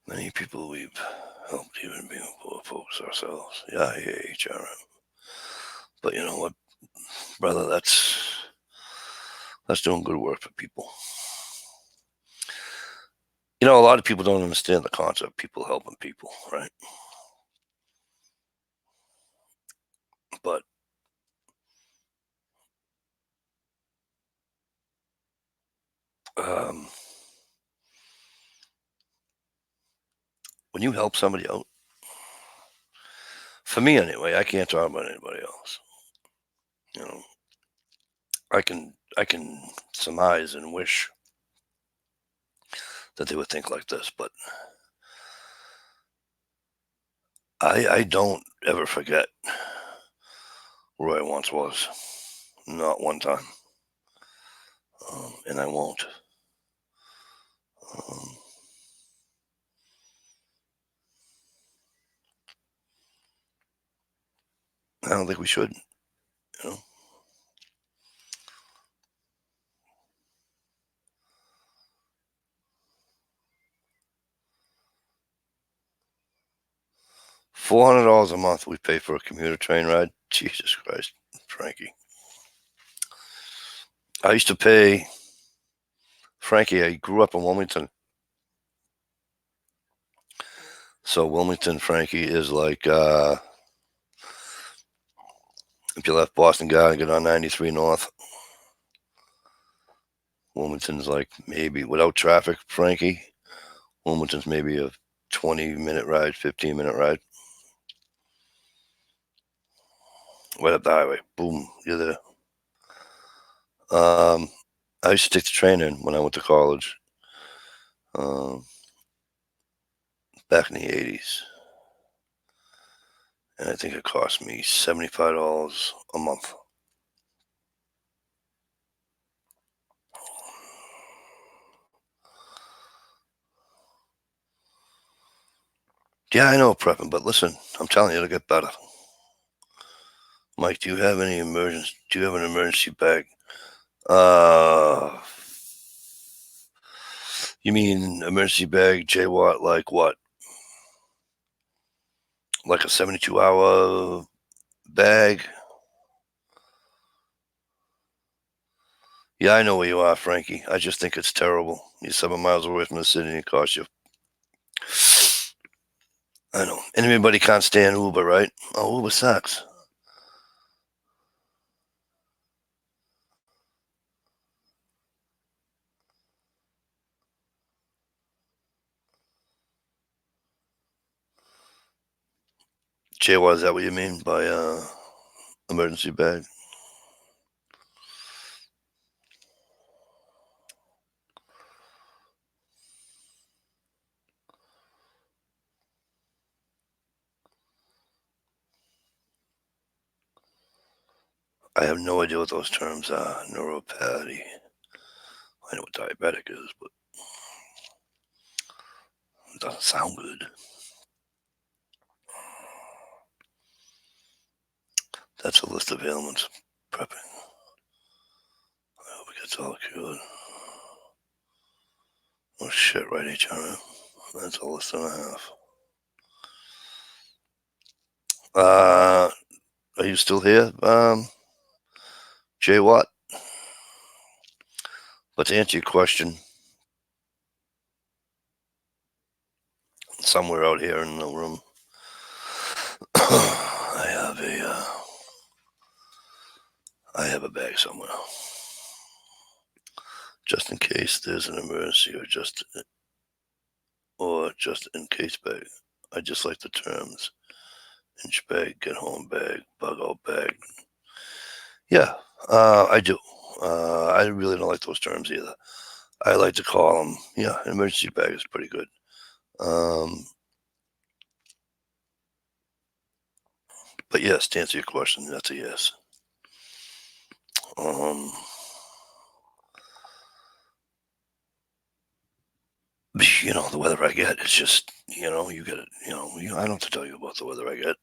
Many people we've helped, even being poor folks ourselves. Yeah, I hear HRM. But you know what, brother, that's doing good work for people. A lot of people don't understand the concept of people helping people, right? But when you help somebody out, for me anyway, I can't talk about anybody else. I can surmise and wish that they would think like this, but I don't ever forget where I once was. Not one time. And I won't. I don't think we should. You know. $400 a month we pay for a commuter train ride. Jesus Christ, Frankie. I used to pay, Frankie, I grew up in Wilmington. So Wilmington, Frankie, is like, if you left Boston Guy and get on 93 North, Wilmington's like maybe, without traffic, Frankie, Wilmington's maybe a 20-minute ride, 15-minute ride. Right up the highway. Boom, you're there. I used to take the train in when I went to college. Back in the 80s. And I think it cost me $75 a month. Yeah, I know prepping, but listen, I'm telling you, it'll get better. Mike, do you have any emergency? Do you have an emergency bag? You mean emergency bag, J Watt? Like what? Like a 72-hour bag? Yeah, I know where you are, Frankie. I just think it's terrible. You're 7 miles away from the city and it costs you. I know. Anybody can't stand Uber, right? Oh, Uber sucks. JY, is that what you mean by emergency bag? I have no idea what those terms are. Neuropathy. I know what diabetic is, but it doesn't sound good. That's a list of ailments. Prepping. I hope it gets all cured. Oh shit, right, HRM. That's a list and a half. Are you still here, Jay Watt? But to answer your question, somewhere out here in the room, I have a bag somewhere, just in case there's an emergency, or just in case bag. I just like the terms: inch bag, get home bag, bug out bag. Yeah, I do. I really don't like those terms either. I like to call them, yeah, an emergency bag is pretty good. But yes, to answer your question, that's a yes. The weather I get, it's just, you get it, I don't have to tell you about the weather I get.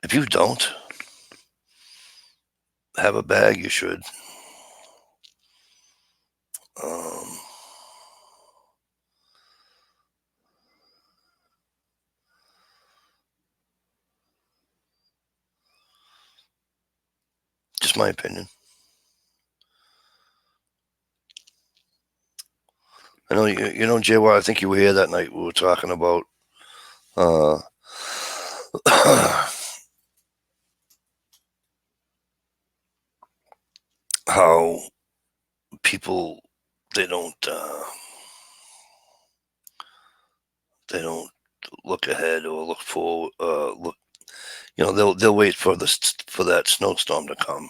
If you don't have a bag, you should. Just my opinion. I know JY, I think you were here that night. We were talking about how people they don't look ahead or look forward. They'll wait for that snowstorm to come,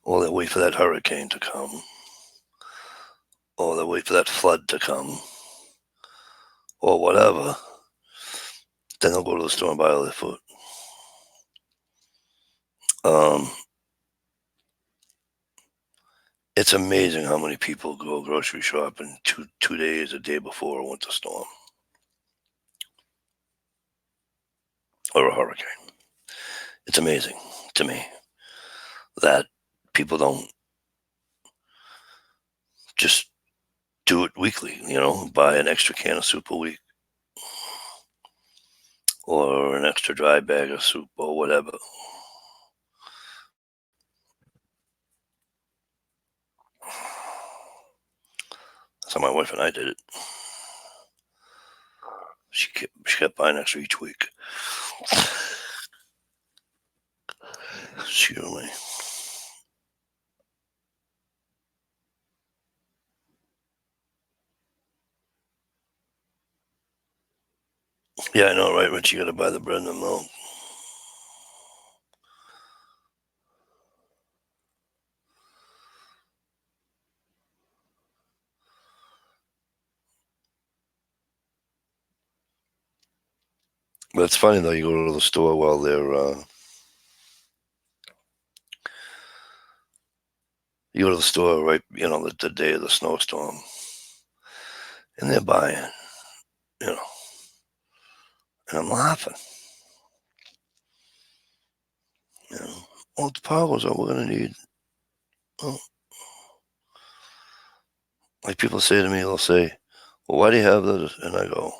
or they'll wait for that hurricane to come, or they'll wait for that flood to come, or whatever. Then they'll go to the store and buy all their food. It's amazing how many people go grocery shopping 2 days, a day before a winter storm or a hurricane. It's amazing to me that people don't just do it weekly, buy an extra can of soup a week or an extra dry bag of soup or whatever. That's how my wife and I did it. She kept buying extra each week. Excuse me. Yeah, I know, right, Rich? You got to buy the bread and the milk. But it's funny though. You go to the store while they're you go to the store right, the day of the snowstorm, and they're buying, you know, and I'm laughing. You know, well, the power goes out. We're gonna need. Oh. Like people say to me, they'll say, "Well, why do you have those?" And I go,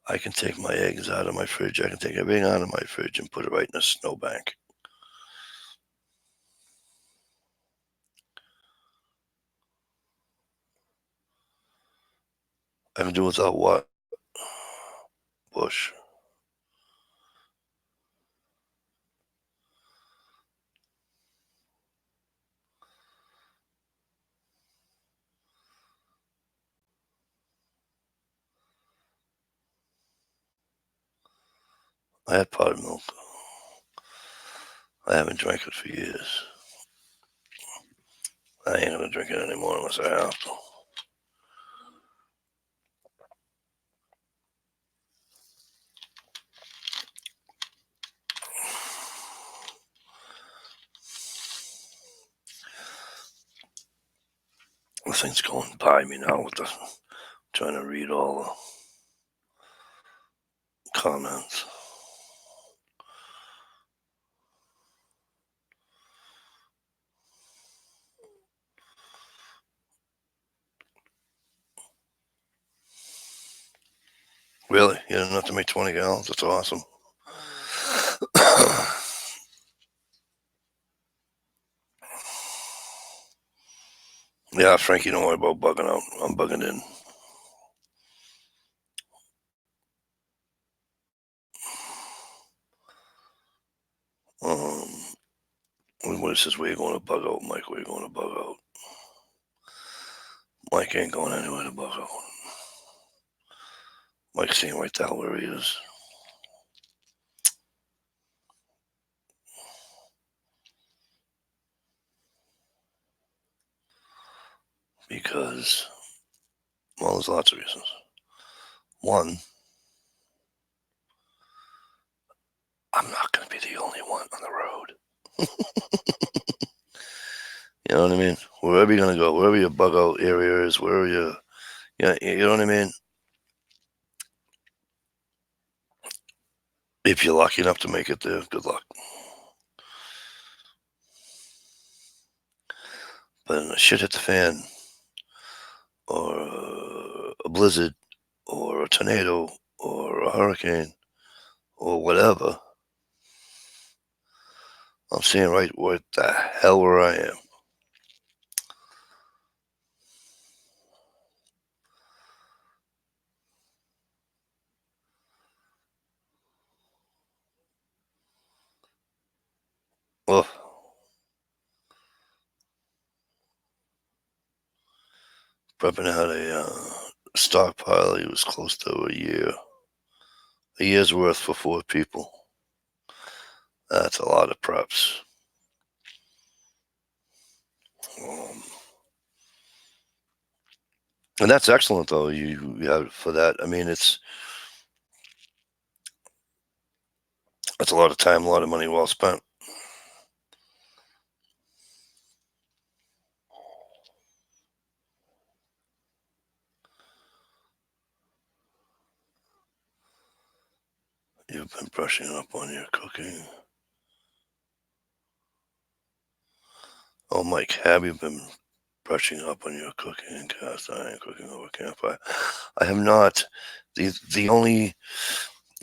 "I can take my eggs out of my fridge. I can take everything out of my fridge and put it right in a snowbank." I can do without what? Bush. I had powdered milk. I haven't drank it for years. I ain't gonna drink it anymore unless I have to. The thing's going by me now with the trying to read all the comments. Really? You had enough to make 20 gallons? That's awesome. Yeah, Frankie, don't worry about bugging out. I'm bugging in. What says, where you going to bug out, Mike? Where you going to bug out? Mike ain't going anywhere to bug out. Mike's seeing right down where he is. Because, well, there's lots of reasons. One, I'm not going to be the only one on the road. You know what I mean? Wherever you're going to go, wherever your bug out area is, wherever you know what I mean? If you're lucky enough to make it there, good luck. But when shit hit the fan, or a blizzard, or a tornado, or a hurricane, or whatever, I'm seeing right what the hell where I am. Well, Prepping had a stockpile. He was close to a year's worth for 4 people. That's a lot of preps. And that's excellent, though. You have for that. I mean, that's a lot of time, a lot of money well spent. You've been brushing up on your cooking. Oh, Mike, have you been brushing up on your cooking and cast iron cooking over campfire? I have not. The only,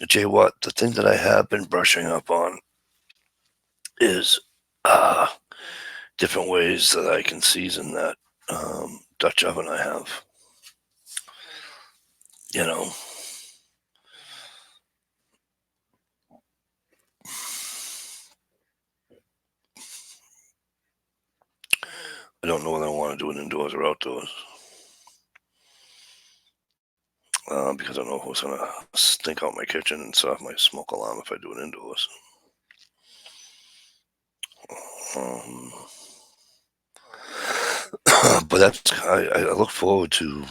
Jay, what the thing that I have been brushing up on is different ways that I can season that Dutch oven I have. You know, I don't know whether I want to do it indoors or outdoors. Because I don't know who's going to stink out my kitchen and set off my smoke alarm if I do it indoors. But that's I look forward to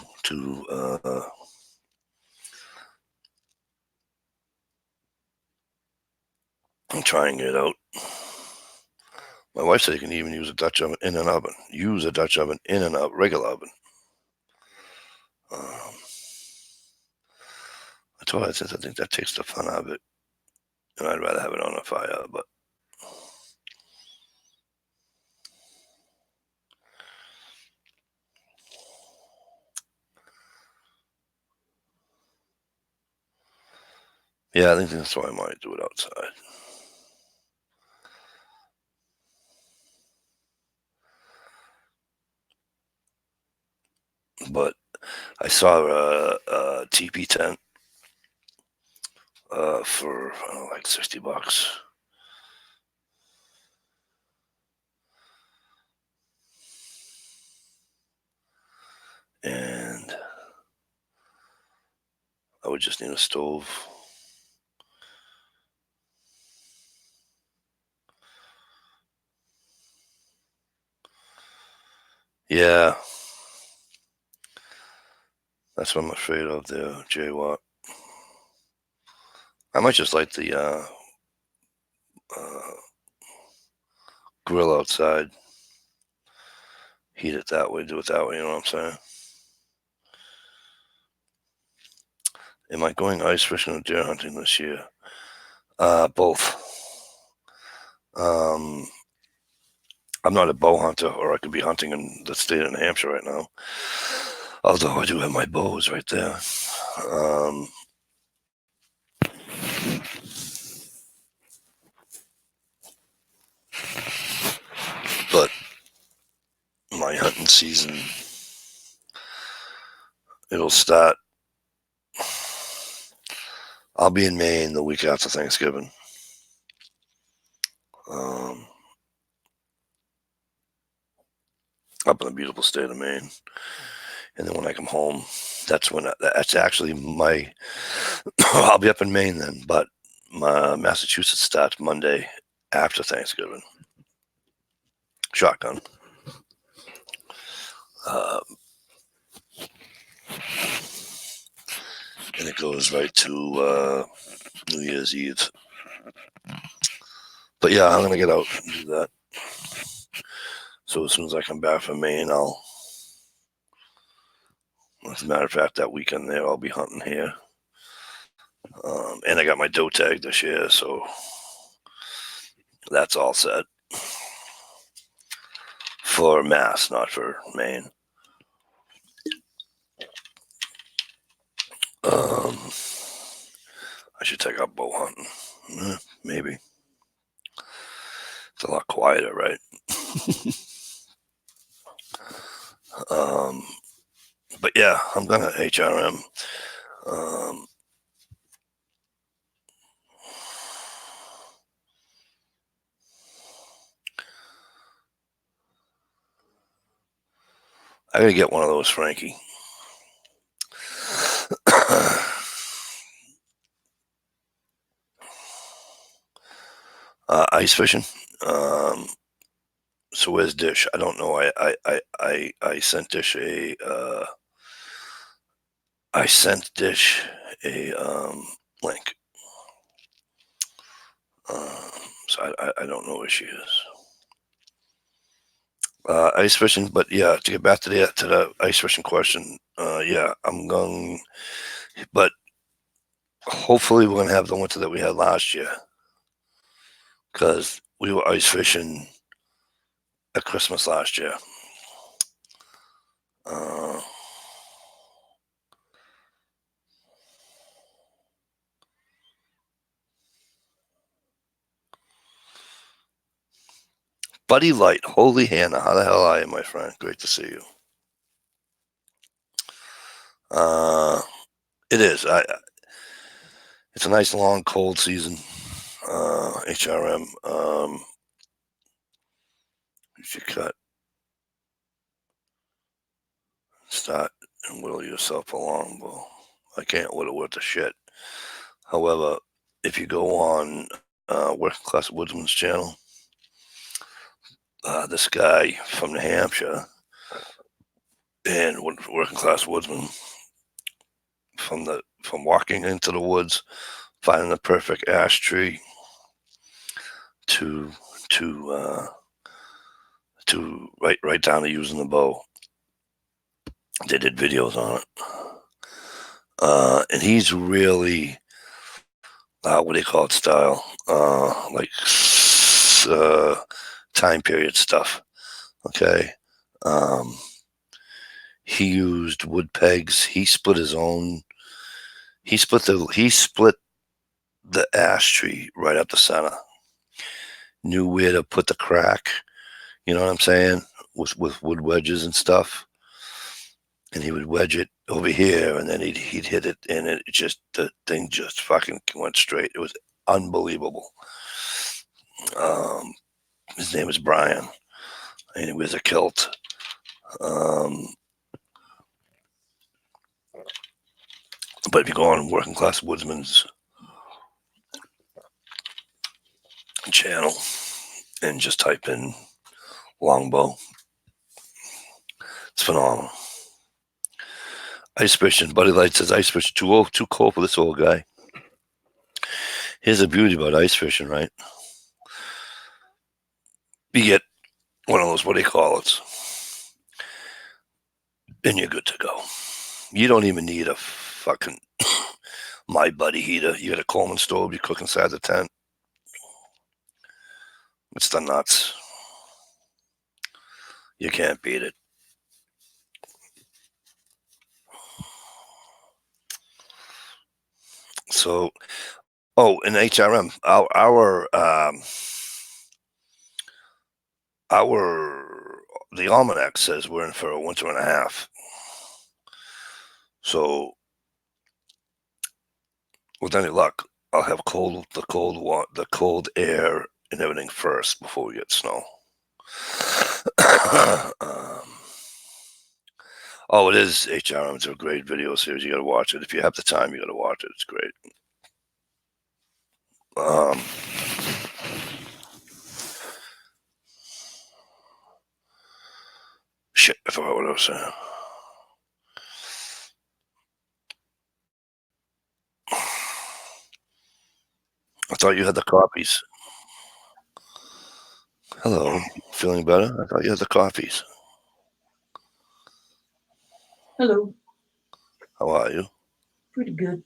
and try and get it out. My wife said you can even use a Dutch oven in an oven. Use a Dutch oven in an oven, regular oven. I told her, I said, I think that takes the fun out of it. And I'd rather have it on a fire, but yeah, I think that's why I might do it outside. But I saw a teepee tent for I don't know, like $60. And I would just need a stove. Yeah. That's what I'm afraid of there, J-Watt. I might just light the grill outside. Heat it that way, do it that way, you know what I'm saying? Am I going ice fishing or deer hunting this year? Both. I'm not a bow hunter, or I could be hunting in the state of New Hampshire right now. Although I do have my bows right there. But my hunting season, it'll start. I'll be in Maine the week after Thanksgiving. Up in the beautiful state of Maine. And then when I come home, that's actually my, I'll be up in Maine then, but my Massachusetts starts Monday after Thanksgiving. Shotgun. And it goes right to New Year's Eve. But yeah, I'm going to get out and do that. So as soon as I come back from Maine, as a matter of fact, that weekend there, I'll be hunting here. And I got my doe tag this year, so that's all set. For Mass, not for Maine. I should take up bow hunting. Maybe. It's a lot quieter, right? But yeah, I'm gonna HRM. I gotta get one of those, Frankie. Ice fishing. So where's Dish? I don't know. I sent Dish a link. So I don't know where she is. Ice fishing, but yeah, to get back to the ice fishing question, yeah, I'm going, but hopefully we're gonna have the winter that we had last year, because we were ice fishing at Christmas last year. Buddy Light, holy Hannah, how the hell are you, my friend? Great to see you. It is. It's a nice long cold season. HRM. You should start and whittle yourself along. Well, I can't whittle worth a shit. However, if you go on Working Class Woodsman's channel, this guy from New Hampshire and Working Class Woodsman, from walking into the woods, finding the perfect ash tree, to right down to using the bow. They did videos on it, and he's really what do you call it, style, like time period stuff. Okay, he used wood pegs. He split his own. He split the ash tree right up the center. Knew where to put the crack. You know what I'm saying? With wood wedges and stuff. And he would wedge it over here, and then he'd hit it, and the thing just fucking went straight. It was unbelievable. His name is Brian, and he wears a kilt. But if you go on Working Class Woodsman's channel and just type in longbow, it's phenomenal. Ice fishing. Buddy Light says ice fishing too cold for this old guy. Here's the beauty about ice fishing, right? You get one of those, what do you call it? And you're good to go. You don't even need a fucking My Buddy heater. You got a Coleman stove, you cook inside the tent. It's the nuts. You can't beat it. So, in HRM, the almanac says we're in for a winter and a half. So, with any luck, I'll have the cold air and everything first before we get snow. It is HRM. It's a great video series. You got to watch it. If you have the time, you got to watch it. It's great. Shit, I forgot what I was saying. I thought you had the copies. Hello, feeling better? I thought you had the copies. Hello. How are you? Pretty good.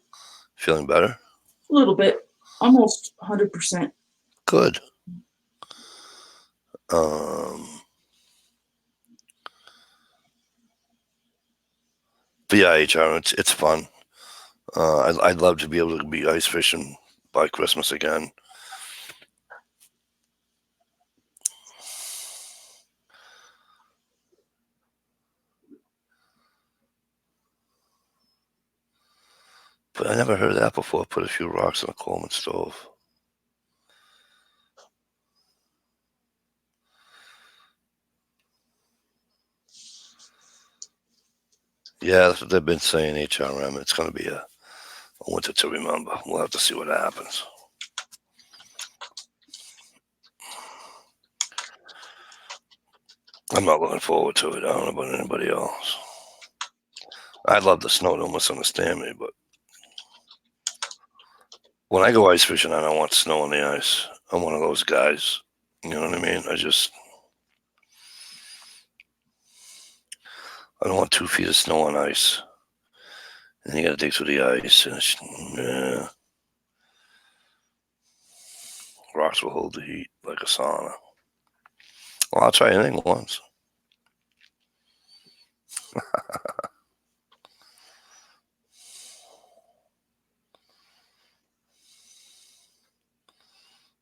Feeling better? A little bit. Almost 100%. Good. But yeah, HR, it's fun. I'd love to be able to be ice fishing by Christmas again. But I never heard of that before. Put a few rocks in a Coleman stove. Yeah, that's what they've been saying, HRM. It's going to be a winter to remember. We'll have to see what happens. I'm not looking forward to it. I don't know about anybody else. I'd love the snow. Don't misunderstand me, but when I go ice fishing, I don't want snow on the ice. I'm one of those guys. You know what I mean? I don't want 2 feet of snow on ice. And you got to dig through the ice. And rocks will hold the heat like a sauna. Well, I'll try anything once.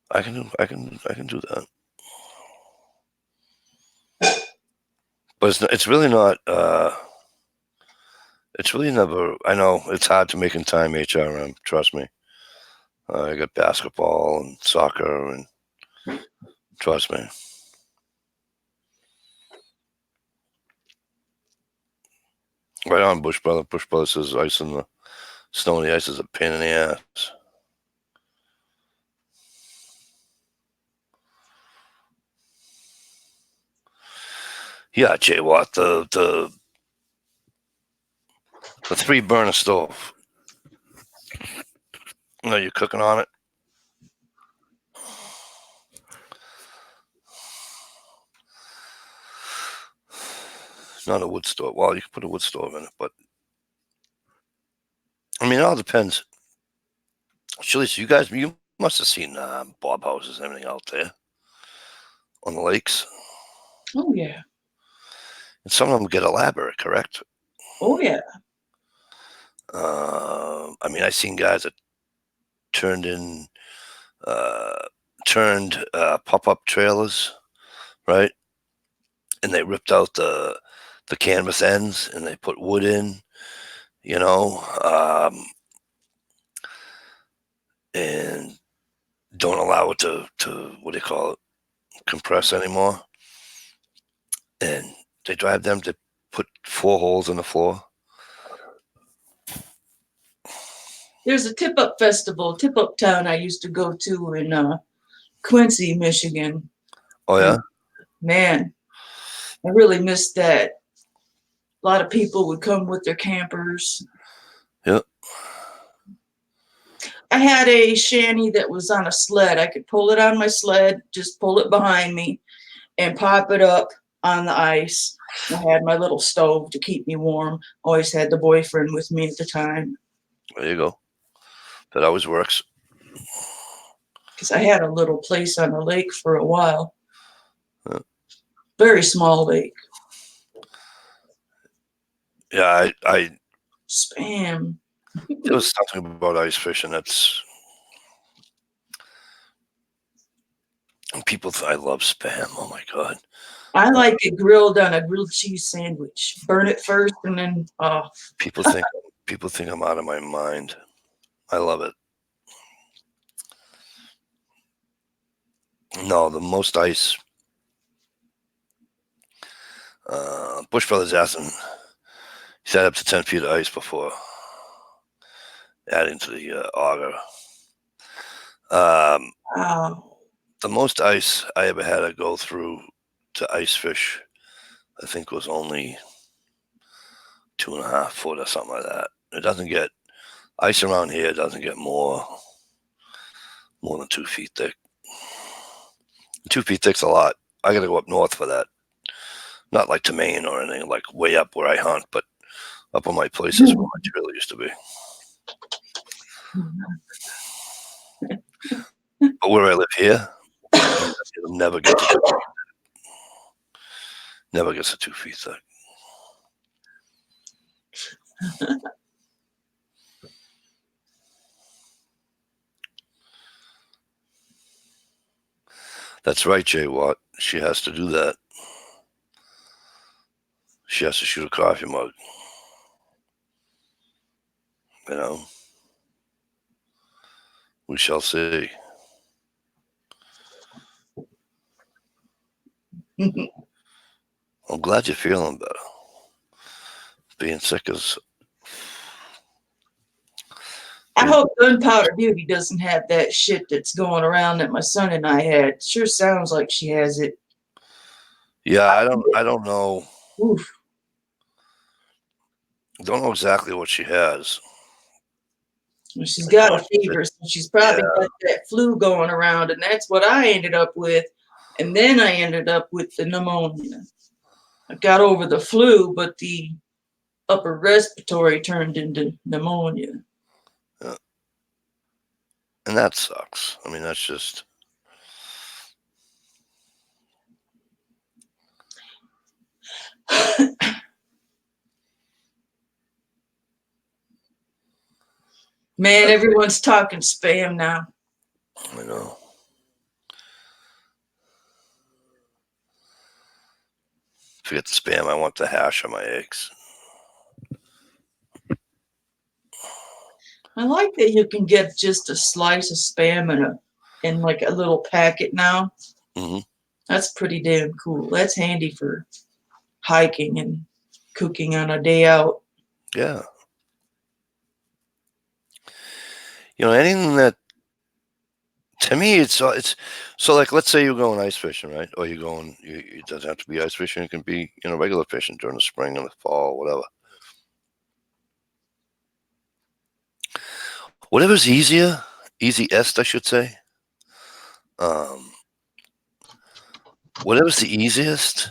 I can do that. But it's really not. It's really never. I know it's hard to make in time. HRM, trust me. I got basketball and soccer, and trust me. Right on, Bush Brother. Bush Brother says ice in the snow and the ice is a pain in the ass. Yeah, Jay Watt, the 3-burner stove. You know, you're cooking on it. Not a wood stove. Well, you can put a wood stove in it, but I mean, it all depends. Actually, so you must have seen Bob houses and everything out there on the lakes. Oh yeah. And some of them get elaborate, correct? Oh yeah. I mean, I seen guys that turned pop-up trailers, right? And they ripped out the canvas ends and they put wood in, you know, and don't allow it to what do you call it, compress anymore. And they drive them to put 4 holes in the floor. There's a tip up festival, tip up town I used to go to in Quincy, Michigan. Oh yeah. And man, I really missed that. A lot of people would come with their campers. Yep. I had a shanty that was on a sled. I could pull it on my sled, just pull it behind me, and pop it up on the ice. I had my little stove to keep me warm. Always had the boyfriend with me at the time. There you go. That always works. Because I had a little place on the lake for a while. Huh. Very small lake. Yeah, I Spam. there was something about ice fishing that's people. I love spam. Oh my god. I like it grilled on a grilled cheese sandwich. Burn it first and then People think I'm out of my mind. I love it. No, the most ice. Bush Brothers asked him. He set up to 10 feet of ice before adding to the auger. wow. The most ice I ever had to go through to ice fish, I think, was only 2.5 foot or something like that. It doesn't get ice around here. Doesn't get more than 2 feet thick. 2 feet thick's a lot. I got to go up north for that. Not like to Maine or anything, like way up where I hunt, but up on my places where my trailer used to be. But where I live here, it'll never get to 2 feet. Never gets to 2 feet thick. That's right, Jay Watt. She has to do that. She has to shoot a coffee mug. You know? We shall see. I'm glad you're feeling better. Being sick is... I hope Gunpowder Beauty doesn't have that shit that's going around that my son and I had. Sure sounds like she has it. Yeah, I don't know. Oof. Don't know exactly what she has. Well, she's got a fever, so she's probably got that flu going around, and that's what I ended up with. And then I ended up with the pneumonia. I got over the flu, but the upper respiratory turned into pneumonia. Yeah. And that sucks. I mean, that's just... Man, everyone's talking spam now. I know. Forget the spam. I want the hash on my eggs. I like that you can get just a slice of spam in like a little packet now. Mm-hmm. That's pretty damn cool. That's handy for hiking and cooking on a day out. Yeah. You know, anything that, to me, it's so like, let's say you're going ice fishing, right? Or you're going, it doesn't have to be ice fishing. It can be, regular fishing during the spring and the fall, whatever. Whatever's easiest, I should say. Whatever's the easiest,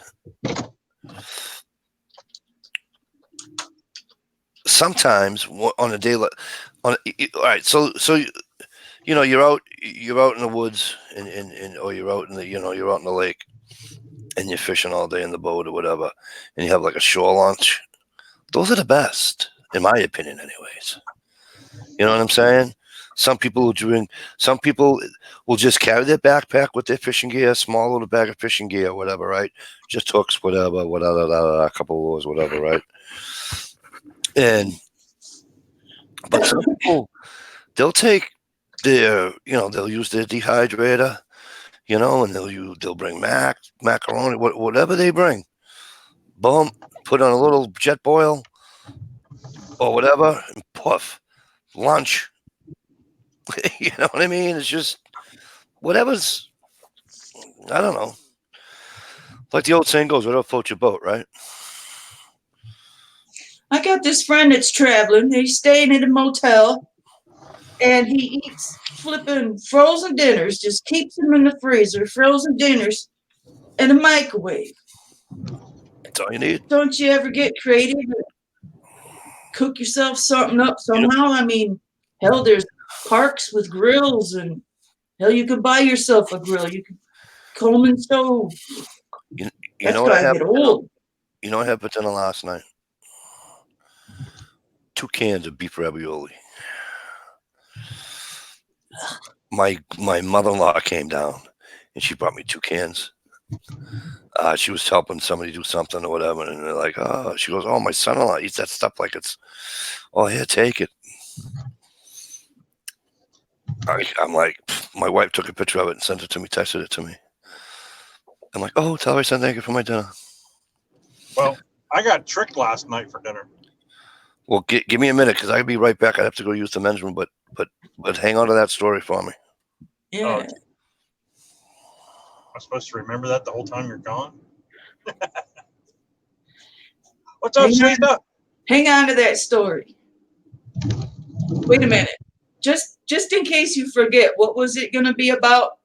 sometimes on a day like all right, so you're out in the woods and or you're out in the you're out in the lake and you're fishing all day in the boat or whatever, and you have like a shore lunch. Those are the best, in my opinion, anyways. You know what I'm saying? Some people will just carry their backpack with their fishing gear, small little bag of fishing gear, whatever, right? Just hooks, whatever, a couple of oars, whatever, right? But some people, they'll take they'll use their dehydrator, and they'll bring macaroni, whatever they bring. Boom, put on a little jet boil or whatever, and poof, lunch. You know what I mean? It's just whatever's, I don't know. Like the old saying goes, whatever floats your boat, right? I got this friend that's traveling. He's staying in a motel, and he eats flipping frozen dinners, just keeps them in the freezer, frozen dinners in a microwave. That's all you need. Don't you ever get creative and cook yourself something up somehow? I mean, hell, there's parks with grills, and hell, you can buy yourself a grill. You can Coleman stove. You That's know what gotta get old. You know what I had for dinner last night? 2 cans of beef ravioli. My mother-in-law came down and she brought me 2 cans. She was helping somebody do something or whatever, and they're like, "Oh," she goes, "Oh, my son-in-law eats that stuff like it's, oh, here, take it." I'm like, my wife took a picture of it and sent it to me, texted it to me. I'm like, "Oh, tell her I said thank you for my dinner." Well, I got tricked last night for dinner. Well, give me a minute because I'll be right back. I have to go use the men's room, but hang on to that story for me. Yeah. I'm supposed to remember that the whole time you're gone? What's up, Sleetha? Hang on to that story. Wait a minute. Just in case you forget, what was it going to be about?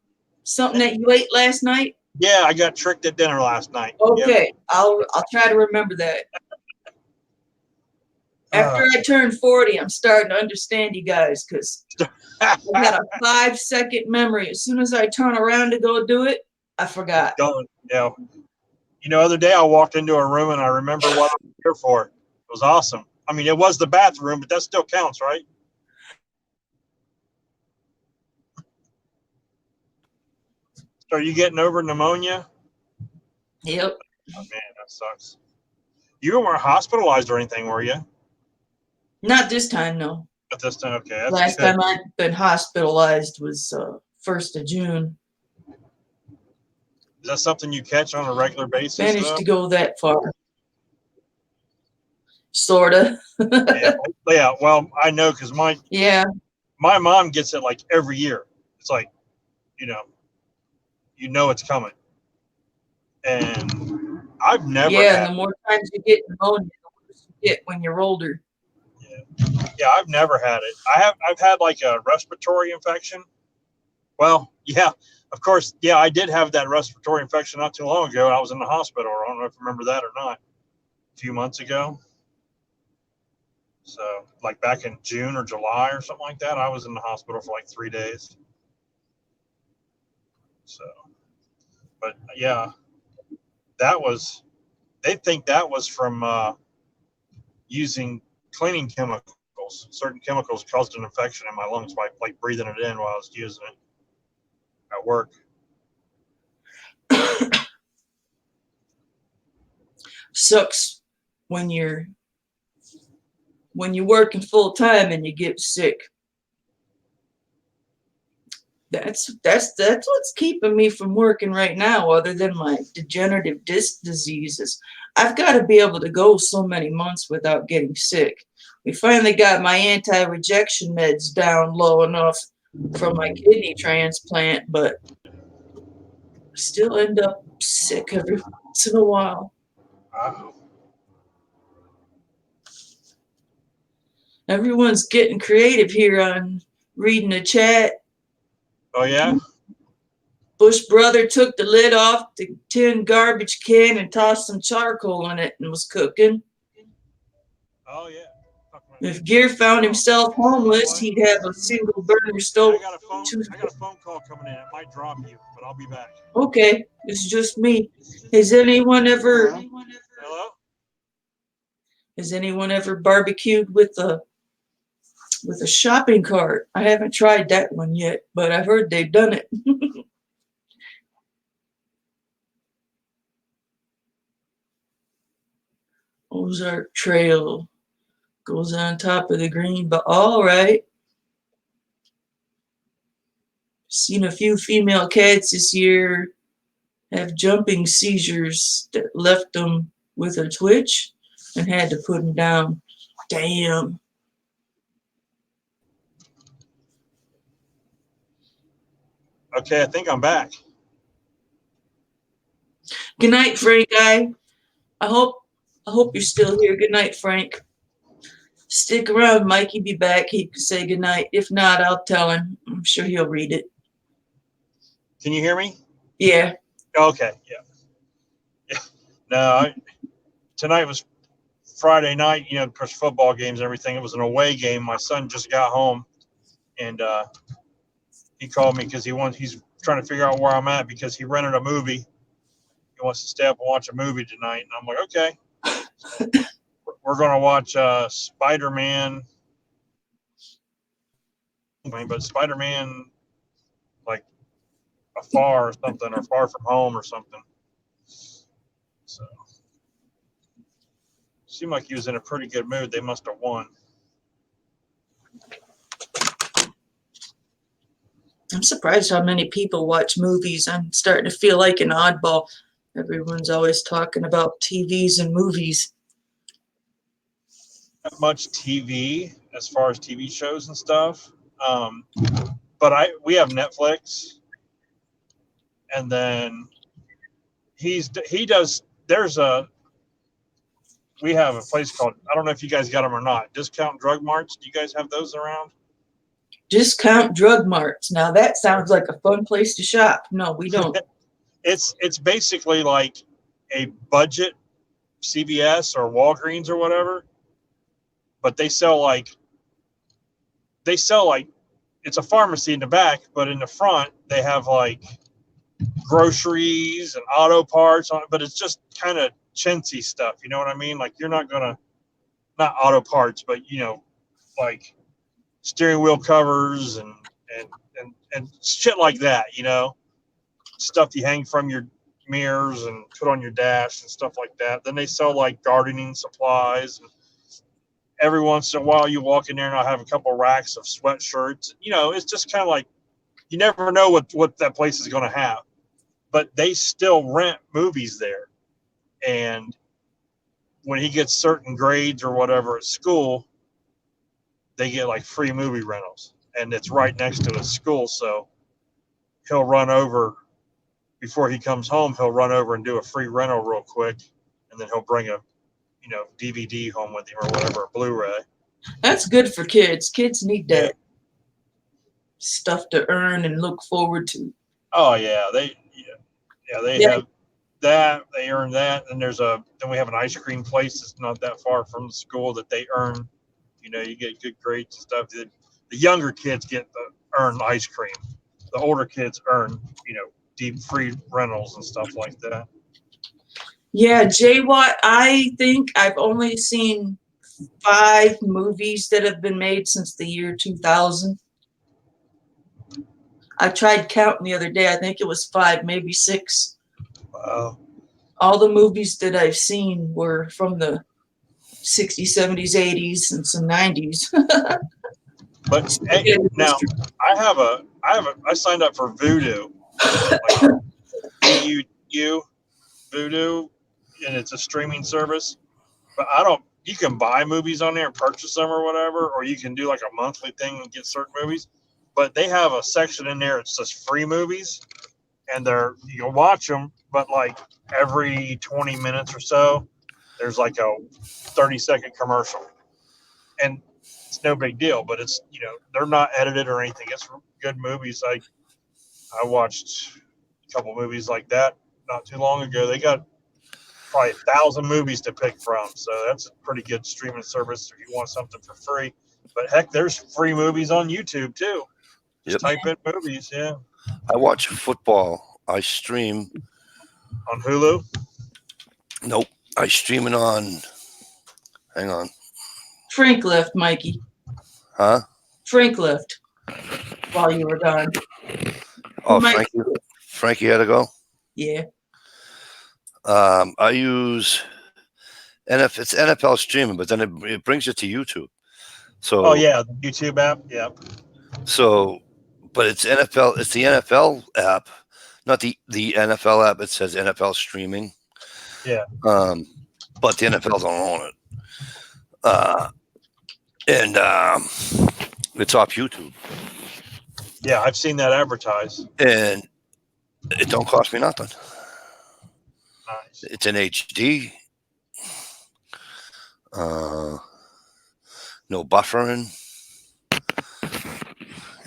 Something that you ate last night? Yeah, I got tricked at dinner last night. Okay, Yep. I'll try to remember that. After I turned 40, I'm starting to understand you guys because I had a 5-second memory. As soon as I turn around to go do it, I forgot. Yeah. Other day I walked into a room and I remember what I was here for. It was awesome. I mean, it was the bathroom, but that still counts, right? So are you getting over pneumonia? Yep. Oh, man, that sucks. You weren't hospitalized or anything, were you? Not this time, no. At this time, okay. That's Last good. time I'd been hospitalized was 1st of June. Is that something you catch on a regular basis? Managed to go that far. Sorta. Yeah. Well, I know because my mom gets it like every year. It's like, it's coming. And I've never and the more times you get pneumonia, the worse you get when you're older. Yeah, I've never had it. I've had like a respiratory infection. Well, yeah, of course, yeah, I did have that respiratory infection not too long ago. I was in the hospital. I don't know if you remember that or not. A few months ago. So, like back in June or July or something like that, I was in the hospital for like 3 days. So, but yeah, they think that was from using cleaning chemicals. Certain chemicals caused an infection in my lungs by like breathing it in while I was using it at work. Sucks when you're working full time and you get sick. That's what's keeping me from working right now, other than my degenerative disc diseases. I've got to be able to go so many months without getting sick. We finally got my anti-rejection meds down low enough from my kidney transplant, but I still end up sick every once in a while. Wow. Everyone's getting creative here on reading the chat. Oh, yeah? Bush brother took the lid off the tin garbage can and tossed some charcoal in it and was cooking. Oh, yeah. If Gear found himself homeless, he'd have a single burner stove. I got a phone call coming in. It might drop you, but I'll be back. Okay, it's just me. Has anyone ever Hello? Has anyone ever barbecued with a shopping cart? I haven't tried that one yet, but I've heard they've done it. Ozark Trail goes on top of the green, but all right. Seen a few female cats this year have jumping seizures that left them with a twitch and had to put them down. Damn. Okay, I think I'm back. Good night, Frank. I hope you're still here. Good night, Frank. Stick around, Mikey. Be back. He can say good night. If not, I'll tell him. I'm sure he'll read it. Can you hear me? Yeah. Okay, yeah. No, tonight was Friday night, of course, football games and everything. It was an away game. My son just got home, and he called me because he's trying to figure out where I'm at because he rented a movie. He wants to stay up and watch a movie tonight, and I'm like, okay. We're going to watch Spider-Man, but Spider-Man, like, Afar or something, or Far From Home or something. So, seemed like he was in a pretty good mood. They must have won. I'm surprised how many people watch movies. I'm starting to feel like an oddball. Everyone's always talking about TVs and movies. Not much TV as far as TV shows and stuff. But we have Netflix, and then we have a place called, I don't know if you guys got them or not, Discount Drug Marts. Do you guys have those around? Discount Drug Marts. Now that sounds like a fun place to shop. No, we don't. It's basically like a budget CVS or Walgreens or whatever, but they sell like it's a pharmacy in the back, but in the front they have like groceries and auto parts on it, but it's just kind of chintzy stuff. You know what I mean? Like you're not auto parts, but like steering wheel covers and shit like that. Stuff you hang from your mirrors and put on your dash and stuff like that. Then they sell like gardening supplies. And every once in a while you walk in there and I'll have a couple racks of sweatshirts. It's just kind of like, you never know what that place is going to have, but they still rent movies there. And when he gets certain grades or whatever at school, they get like free movie rentals, and it's right next to his school. So he'll run over before he comes home. He'll run over and do a free rental real quick, and then he'll bring a DVD home with him or whatever, a Blu-ray. That's good for kids. Kids need that stuff to earn and look forward to. Oh yeah, they have that. They earn that, and then we have an ice cream place that's not that far from the school that they earn. You get good grades and stuff. The younger kids earn ice cream. The older kids earn deep free rentals and stuff like that. Yeah, J-Watt, I think I've only seen 5 movies that have been made since the year 2000. I tried counting the other day. I think it was 5, maybe 6. Wow. All the movies that I've seen were from the 60s, 70s, 80s, and some 90s. But hey, now I signed up for Vudu, like VUU, Vudu, and it's a streaming service. But you can buy movies on there and purchase them or whatever, or you can do like a monthly thing and get certain movies. But they have a section in there. It's just free movies, and you can watch them, but like every 20 minutes or so, there's like a 30-second commercial, and it's no big deal. But it's they're not edited or anything. It's good movies. I watched a couple movies like that not too long ago. They got probably 1,000 movies to pick from. So that's a pretty good streaming service if you want something for free. But heck, there's free movies on YouTube too. Just type in movies, yeah. I watch football. I stream on Hulu. Nope, I stream it on. Hang on. Frank left, Mikey. Huh? Frank left while you were gone. Oh, Frankie had to go. Yeah. I use it's NFL streaming, but then it brings it to YouTube. So. Oh yeah, the YouTube app. Yeah. So, but it's NFL. It's the NFL app, not the NFL app. It says NFL streaming. Yeah. But the NFL don't own it. And it's off YouTube. Yeah, I've seen that advertised. And it don't cost me nothing. Nice. It's in HD. No buffering.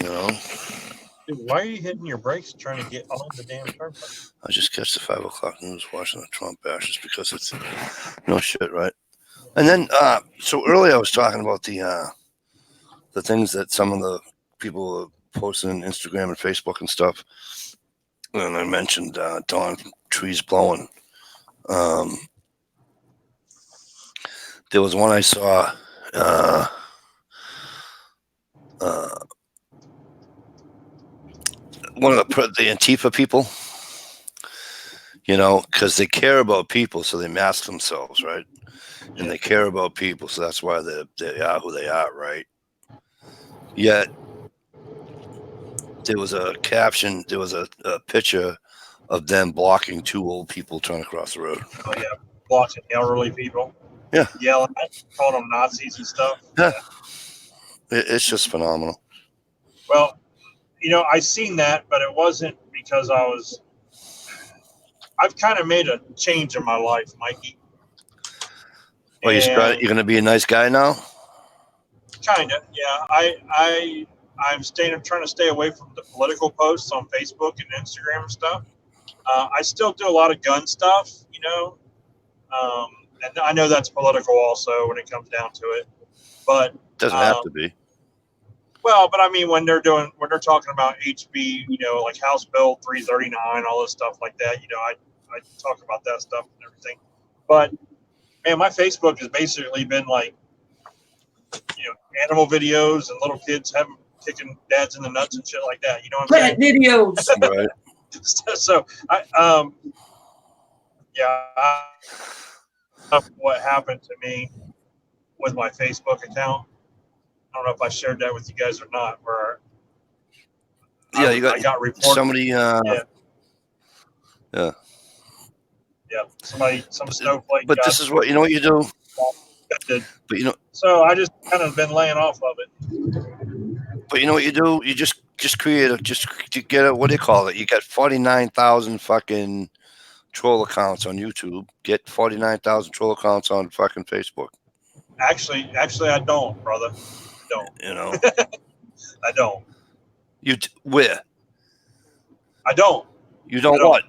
You know. Dude, why are you hitting your brakes trying to get on the damn turnpike? I just catch the 5 o'clock news watching the Trump bashes because it's no shit, right? And then, so earlier I was talking about the things that some of the people are posting on Instagram and Facebook and stuff. And I mentioned Dawn trees blowing. There was one I saw. One of the Antifa people, you know, because they care about people, so they mask themselves, right? And they care about people, so that's why they are who they are, right? Yet there was a caption, there was a picture of them blocking 2 old people trying to cross the road. Oh yeah, blocking elderly people. Yeah, yelling, calling them Nazis and stuff. Yeah, it's just phenomenal. Well, you know, I seen that, but it wasn't because I've kind of made a change in my life, Mikey. Oh, you're going to be a nice guy now? Kind of, yeah. I'm trying to stay away from the political posts on Facebook and Instagram and stuff. I still do a lot of gun stuff, you know, and I know that's political also when it comes down to it. But doesn't have to be. Well, but I mean, when they're talking about HB, you know, like House Bill 339, all this stuff like that, you know, I talk about that stuff and everything. But man, my Facebook has basically been like, you know, animal videos and little kids kicking dads in the nuts and shit like that. You know what I'm saying? Videos. Right. So what happened to me with my Facebook account. I don't know if I shared that with you guys or not. Where I got reported. Somebody. Yeah. Some snowflake. But this is what you know. What you do. But you know. So I just kind of been laying off of it. But you know what you do? You just create you get a, what do you call it? You got 49,000 fucking troll accounts on YouTube. Get 49,000 troll accounts on fucking Facebook. Actually, I don't, brother. Don't. You know. I don't. Where? I don't. You don't what?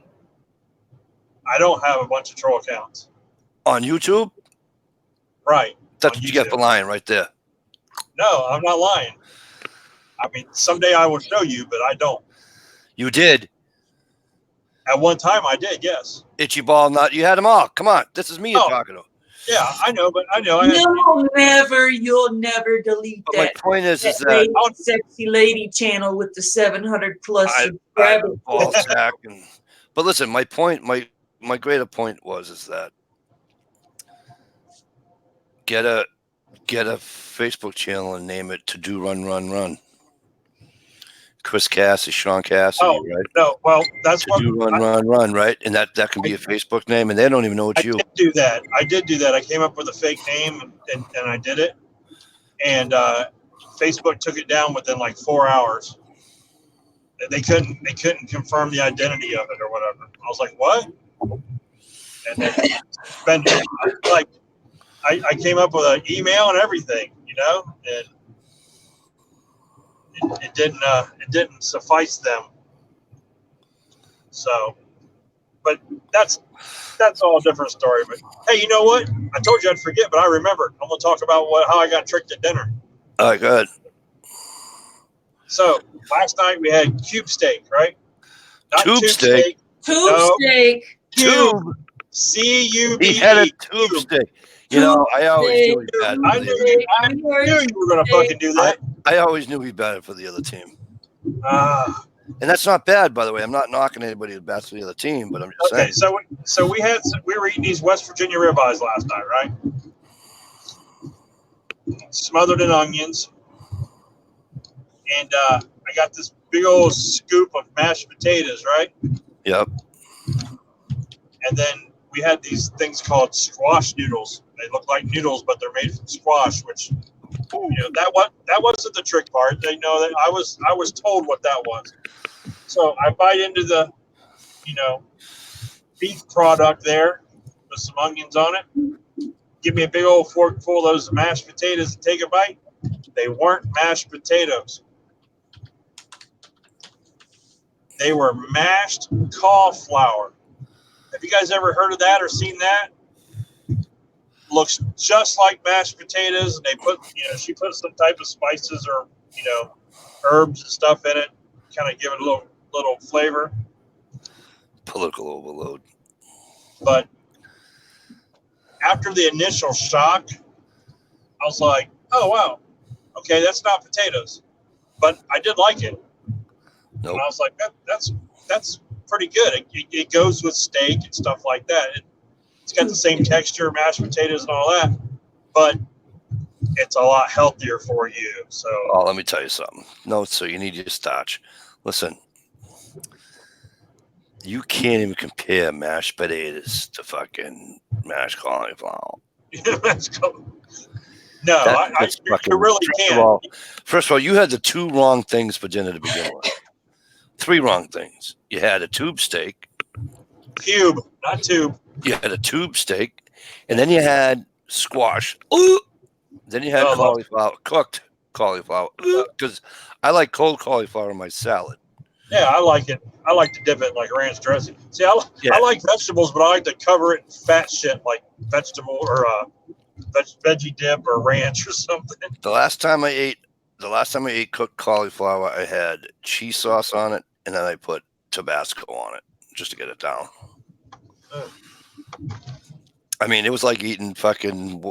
I don't have a bunch of troll accounts. On YouTube? Right. That's what you get for lying right there. No, I'm not lying. I mean, someday I will show you, but I don't. You did. At one time I did, yes. Itchy ball nut. You had them all. Come on. This is me you're talking to. Yeah, I know, but I know. You'll never delete but that. My point is that sexy lady channel with the 700 plus subscribers. But listen, my point, my greater point is that get a Facebook channel and name it To Do Run. Chris Cassie, Sean Cassie, right? No, well, that's To Do Run, right? And that can be a Facebook name, and they don't even know it's you. I did do that. I came up with a fake name, and I did it. And Facebook took it down within like 4 hours. They couldn't confirm the identity of it or whatever. I was like, what? And then been like, I came up with an email and everything, you know, and it didn't suffice them. So, but that's all a different story. But hey, you know what? I told you I'd forget, but I remembered. I'm gonna talk about how I got tricked at dinner. All right, good. So last night we had cube steak, right? Not Tube steak. Tube steak. Cube. Tube. C-U-B-E. He had a tube steak. You know, I always knew he had. I knew you were gonna fucking do that. I always knew he batted for the other team. And that's not bad, by the way. I'm not knocking anybody who bats for the other team, but I'm just saying. So we were eating these West Virginia ribeyes last night, right? Smothered in onions, and I got this big old scoop of mashed potatoes, right? Yep. And then we had these things called squash noodles. They look like noodles, but they're made from squash, which that wasn't the trick part. They know that I was told what that was. So I bite into the beef product there with some onions on it. Give me a big old fork full of those mashed potatoes and take a bite. They weren't mashed potatoes. They were mashed cauliflower. Have you guys ever heard of that or seen that? Looks just like mashed potatoes, and they put, she put some type of spices or, herbs and stuff in it, kind of give it a little flavor. Political overload. But after the initial shock, I was like, oh, wow. Okay, that's not potatoes. But I did like it. Nope. And I was like, that's pretty good. It goes with steak and stuff like that. It's got the same texture, mashed potatoes and all that, but it's a lot healthier for you. So, let me tell you something. No, so you need your starch. Listen, you can't even compare mashed potatoes to fucking mashed cauliflower. No, I really can't. First of all, you had the two wrong things for dinner to begin with. Three wrong things. You had a tube steak. Cube, not tube. You had a tube steak, and then you had squash. Ooh! Then you had cauliflower, cooked cauliflower. Because I like cold cauliflower in my salad. Yeah, I like it. I like to dip it in like ranch dressing. See, I like vegetables, but I like to cover it in fat shit like vegetable or veggie dip or ranch or something. The last time I ate cooked cauliflower, I had cheese sauce on it, and then I put Tabasco on it just to get it down. I mean, it was like eating fucking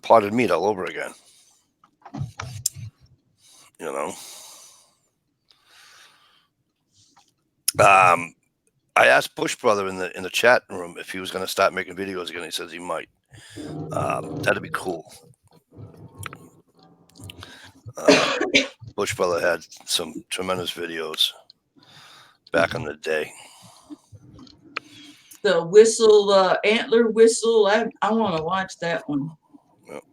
potted meat all over again. I asked Bush Brother in the chat room if he was going to start making videos again. He says he might. That'd be cool. Bush Brother had some tremendous videos back in the day. The whistle, antler whistle. I want to watch that one. Yep.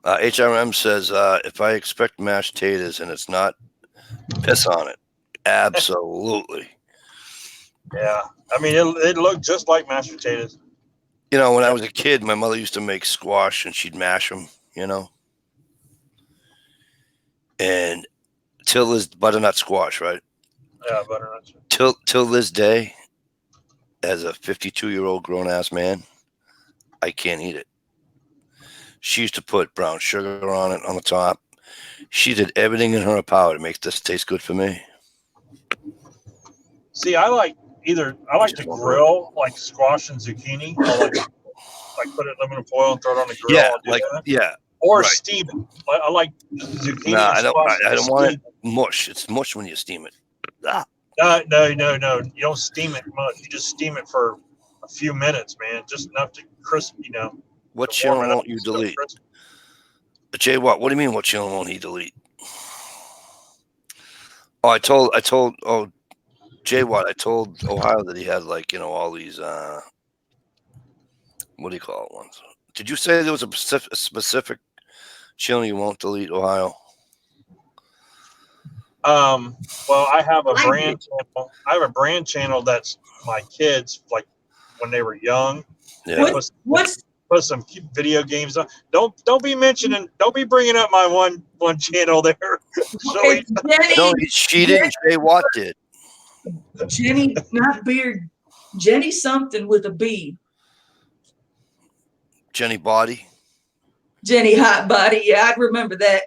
HRM says, if I expect mashed taters and it's not, piss on it. Absolutely. Yeah. I mean, it looked just like mashed potatoes. When I was a kid, my mother used to make squash and she'd mash them, And till this butternut squash, right? Yeah, butternut. Till this day, as a 52-year-old grown-ass man, I can't eat it. She used to put brown sugar on it on the top. She did everything in her power to make this taste good for me. See, I like to grill like squash and zucchini, or like put it in aluminum foil and throw it on the grill. Or right. Steam it. I like zucchini. No, I don't want it mush. It's mush when you steam it. Ah. No. You don't steam it much. You just steam it for a few minutes, man. Just enough to crisp, What channel won't you delete? Jay, what do you mean? What channel won't he delete? Oh, I told. Oh, Jay, what? I told Ohio that he had all these. What do you call it? Ones? Did you say there was a specific channel you won't delete, Ohio? Well, I have a brand channel. I have a brand channel that's my kids, like when they were young. Yeah. Put some video games on. Don't be bringing up my one channel there. No, she didn't. Jay Watt did. Jenny, not Beard. Jenny something with a B. Jenny Body. Jenny Hot Body. Yeah, I remember that.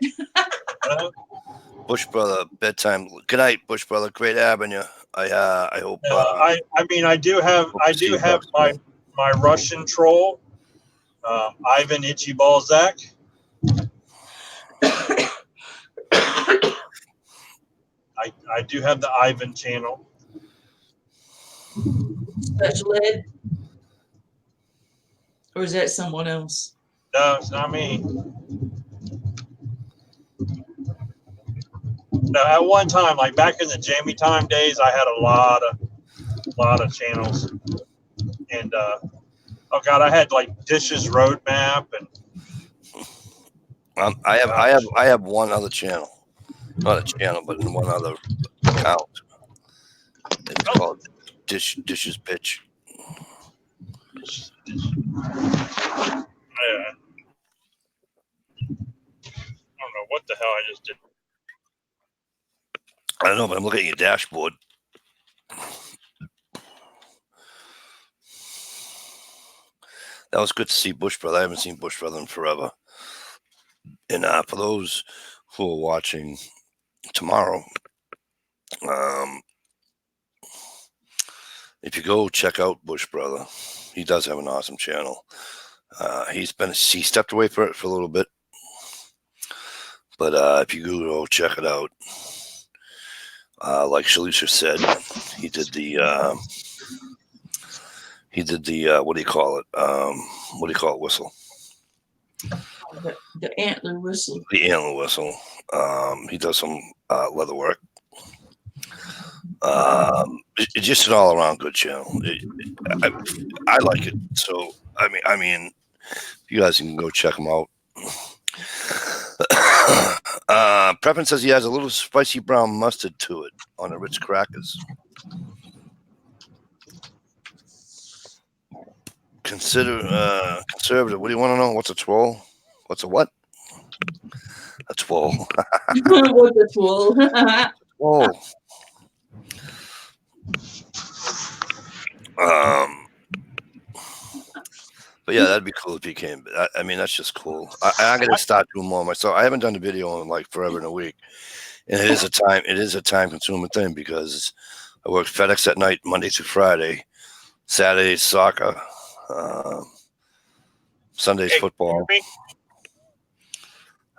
Bush Brother bedtime. Good night, Bush Brother. Great having you. I hope. I mean, I do have my Russian troll, Ivan Itchy Balzac. I do have the Ivan channel. Special Ed? Or is that someone else? No, it's not me. No, at one time, like back in the Jamie Time days, I had a lot of channels, and oh god, I had like Dishes Roadmap and. I have one other channel, not a channel, but in one other account. It's called Dishes Bitch. I don't know what the hell I just did. I don't know, but I'm looking at your dashboard. That was good to see Bush Brother. I haven't seen Bush Brother in forever. And for those who are watching tomorrow, if you go check out Bush Brother, he does have an awesome channel. He stepped away for it for a little bit, but if you go check it out, like Shalisha said, he did the what do you call it? What do you call it? Whistle. The antler whistle. The antler whistle. He does some leather work. It's just an all-around good channel. I like it. So I mean, you guys can go check him out. Prepin says he has a little spicy brown mustard to it on the Ritz crackers. Conservative. What do you want to know? What's a troll? What's a what? A troll. What's a troll? Whoa. But yeah, that'd be cool if he came. I mean, that's just cool. I'm gonna start doing more myself. I haven't done the video in like forever and a week, and it is a time consuming thing because I work FedEx at night, Monday through Friday, Saturdays soccer, Sundays football. Can you hear me?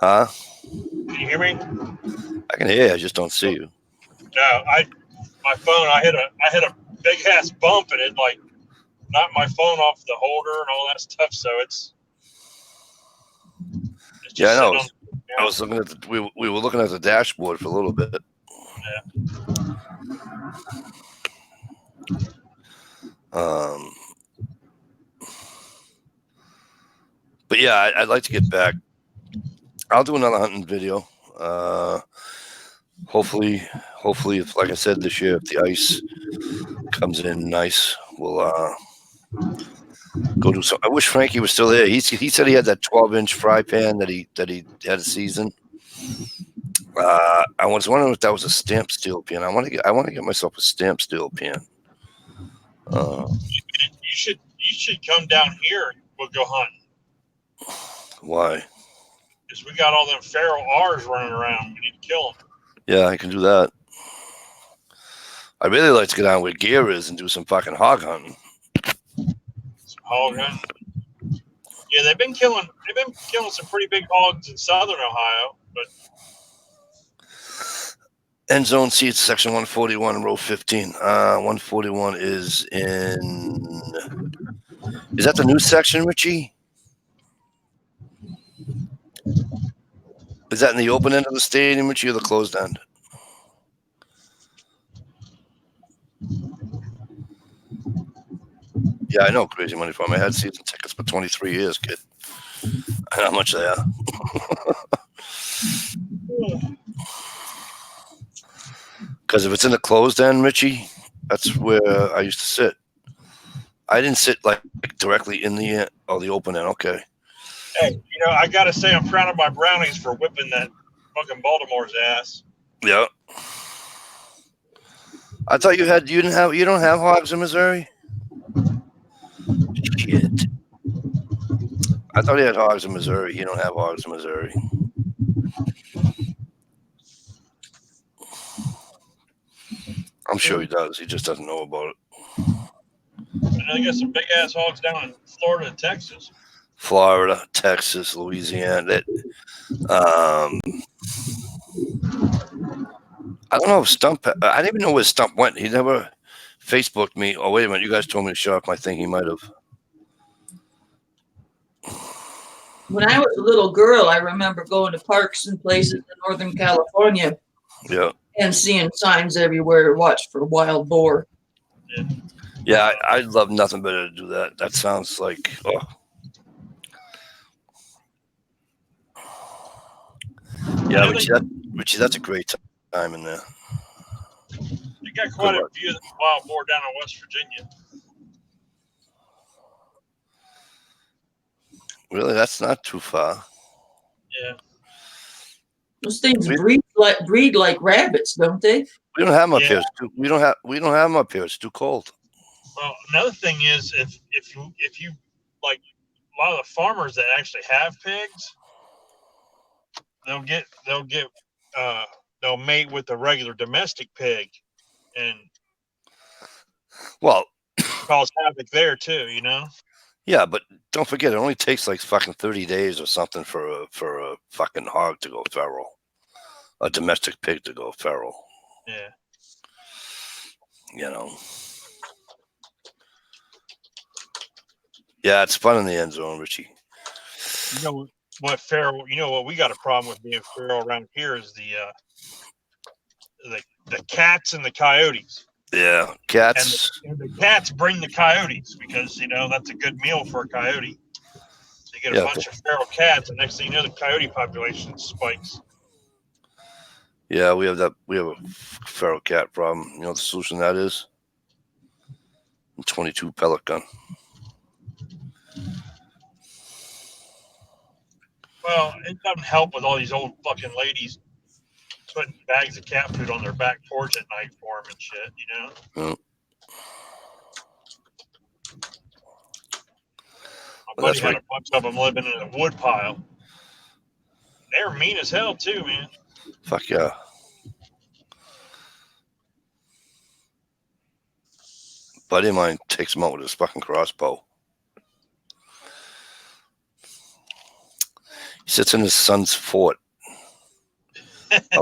Huh? Can you hear me? I can hear you. I just don't see you. No, my phone. I hit a big ass bump and it like knocked my phone off the holder and all that stuff. So it's just Yeah, I know. sitting I was looking at we were looking at the dashboard for a little bit. But yeah, I'd like to get back. I'll do another hunting video. Hopefully, if, like I said, this year, if the ice comes in nice, we'll go do some. I wish Frankie was still there. He said he had that 12-inch fry pan that he had a season. I was wondering if that was a stamped steel pan. I want to get myself a stamped steel pan. You should come down here. We'll go hunting. Why? Because we got all them feral R's running around. We need to kill them. Yeah, I can do that. I'd really like to get down where gear is and do some fucking hog hunting. Some hog hunting. Yeah, they've been killing some pretty big hogs in southern Ohio, but End zone seats, section 141, row 15. 141 is in. Is that the new section, Richie? Is that in the open end of the stadium, Richie, or the closed end? Yeah, I know, Crazy Money Farm. I had season tickets for 23 years, kid. I know how much they are. Because if it's in the closed end, Richie, that's where I used to sit. I didn't sit like directly in the open end. Okay. hey, I gotta say I'm proud of my Brownies for whipping that fucking Baltimore's ass. Yeah. I thought you don't have hogs in Missouri? Shit. I thought he had hogs in Missouri. You don't have hogs in Missouri. I'm sure he does. He just doesn't know about it. And they got some big ass hogs down in Florida and Texas. Florida, Texas, Louisiana. I don't know if Stump. I didn't even know where Stump went. He never Facebooked me. Oh, wait a minute. You guys told me to shut off my thing. He might have. When I was a little girl, I remember going to parks and places in Northern California. Yeah. And seeing signs everywhere, watch for wild boar. Yeah, I'd love nothing better to do that. That sounds like. Oh. Yeah, Richie, that's a great time in there. You got quite a few wild boar down in West Virginia. Really, that's not too far. Yeah. Those things breed like rabbits, don't they? We don't have them up here. We don't have them up here. It's too cold. Well, another thing is if you like a lot of the farmers that actually have pigs, they'll mate with the regular domestic pig, and cause havoc there too. You know. Yeah, but don't forget, it only takes like fucking 30 days or something for a fucking hog to go feral, a domestic pig to go feral. Yeah. You know. Yeah, it's fun in the end zone, Richie. You know what feral? You know what we got a problem with being feral around here is the cats and the coyotes. Yeah, cats. And the cats bring the coyotes because that's a good meal for a coyote. You get a bunch of feral cats, and next thing you know, the coyote population spikes. Yeah, we have a feral cat problem. You know what the solution to that is? A 22 pellet gun. Well, it doesn't help with all these old fucking ladies putting bags of cat food on their back porch at night for them and shit, Yeah. My buddy had a bunch of them living in a wood pile. They were mean as hell too, man. Fuck yeah. Buddy of mine takes him out with his fucking crossbow. He sits in his son's fort.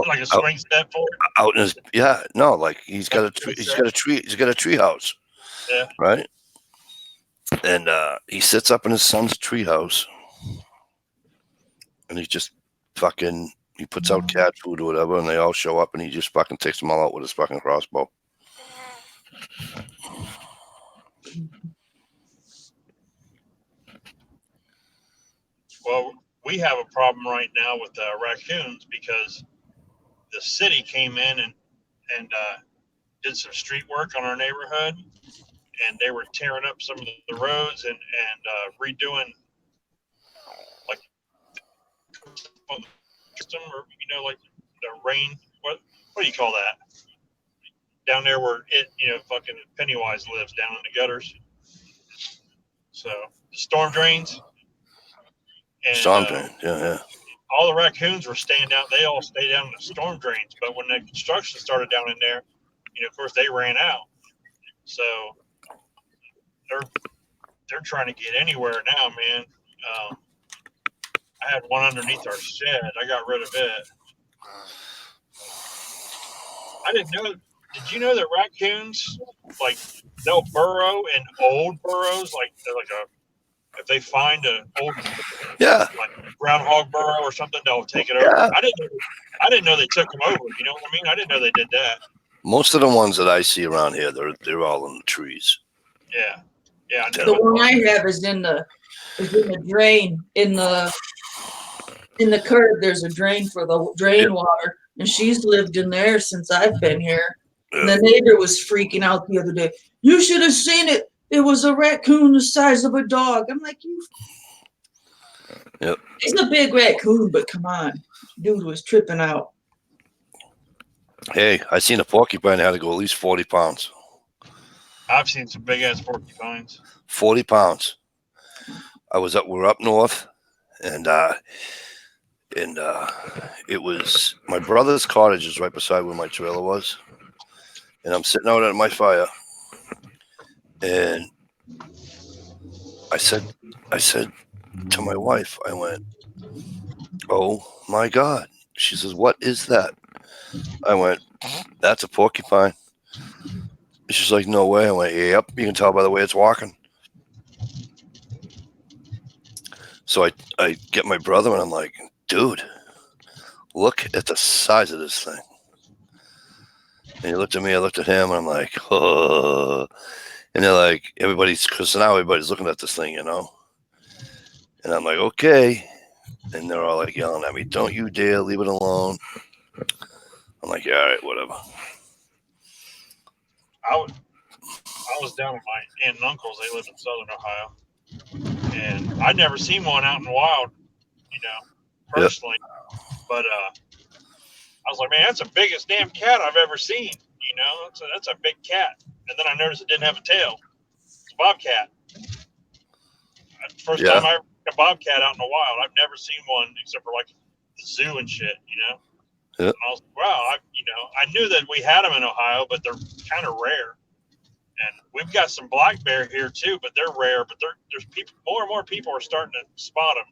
Like a swing set fort. Out in his like he's got a tree house. Yeah. Right. And he sits up in his son's tree house, and he just he puts out cat food or whatever, and they all show up, and he just fucking takes them all out with his fucking crossbow. Well, we have a problem right now with raccoons because the city came in and did some street work on our neighborhood, and they were tearing up some of the roads and redoing like system, or like the rain. What do you call that? Down there where fucking Pennywise lives, down in the gutters. So the storm drains. And, Storm drains, yeah. All the raccoons were staying down. They all stayed down in the storm drains. But when the construction started down in there, of course they ran out. So they're trying to get anywhere now, man. I had one underneath our shed. I got rid of it. I didn't know. Did you know that raccoons, like, they'll burrow in old burrows, if they find an old, like groundhog burrow or something, they'll take it over. Yeah. I didn't know they took them over. You know what I mean? I didn't know they did that. Most of the ones that I see around here, they're all in the trees. Yeah. Yeah. The one I have is in the drain in the curb. There's a drain for the drain water, and she's lived in there since I've been here. Yeah. And the neighbor was freaking out the other day. You should have seen it. It was a raccoon the size of a dog. I'm like, you. Yep. It's a big raccoon, but come on, dude was tripping out. Hey, I seen a porcupine that had to go at least 40 pounds. I've seen some big ass porcupines. 40 pounds. We're up north, and it was my brother's cottage is right beside where my trailer was, and I'm sitting out at my fire, and I said to my wife, I went, "Oh my God!" She says, "What is that?" I went, "That's a porcupine." She's like, "No way." I went, "Yep, you can tell by the way it's walking." So I get my brother, and I'm like, "Dude, look at the size of this thing." And he looked at me, I looked at him, and I'm like, "Oh." And they're like, because now everybody's looking at this thing, you know? And I'm like, "Okay." And they're all like yelling at me, "Don't you dare, leave it alone." I'm like, "Yeah, all right, whatever." I was down with my aunt and uncles. They lived in southern Ohio, and I'd never seen one out in the wild, personally. Yep. But I was like, man, that's the biggest damn cat I've ever seen. That's a big cat. And then I noticed it didn't have a tail. It's a bobcat. First time I ever seen a bobcat out in the wild. I've never seen one except for like the zoo and shit, Yep. And I was like, wow, I knew that we had them in Ohio, but they're kind of rare. And we've got some black bear here too, but they're rare. But there's people, more and more people are starting to spot them.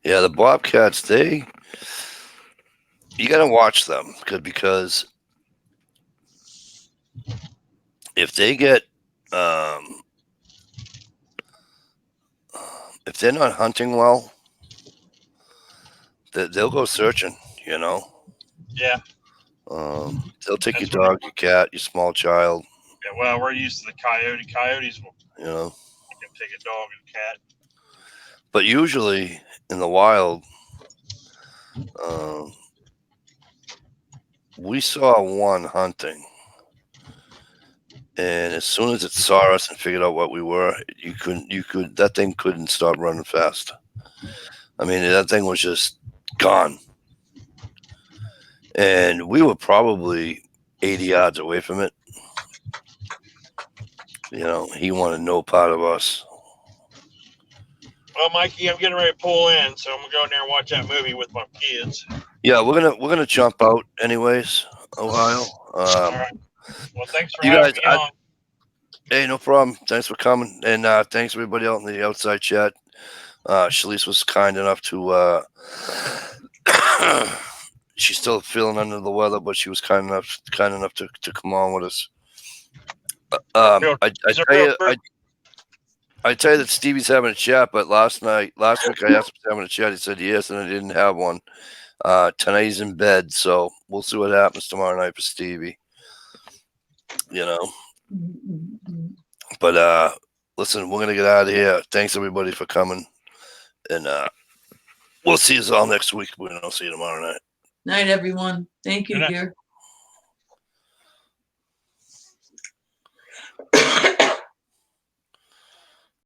Yeah, the bobcats, you got to watch them because if they get if they're not hunting well, they'll go searching, Yeah. They'll take your dog, your cat, your small child. Yeah, well, we're used to the coyote. Coyotes will, you can take a dog and a cat. But usually in the wild, we saw one hunting, and as soon as it saw us and figured out what we were, that thing couldn't stop running fast. I mean, that thing was just gone. And we were probably 80 yards away from it. He wanted no part of us. Well, Mikey, I'm getting ready to pull in, so I'm gonna go in there and watch that movie with my kids. Yeah, we're gonna jump out anyways, Ohio. All right. Well, thanks for having me on. Hey, no problem. Thanks for coming, and thanks everybody out in the outside chat. Shalise was kind enough to. She's still feeling under the weather, but she was kind enough to come on with us. I tell you that Stevie's having a chat, but last week I asked him if he's having a chat. He said yes, and I didn't have one. Tonight he's in bed, so we'll see what happens tomorrow night for Stevie. But listen, we're gonna get out of here. Thanks everybody for coming, and we'll see you all next week. We're gonna see you tomorrow night. Night, everyone. Thank you, dear.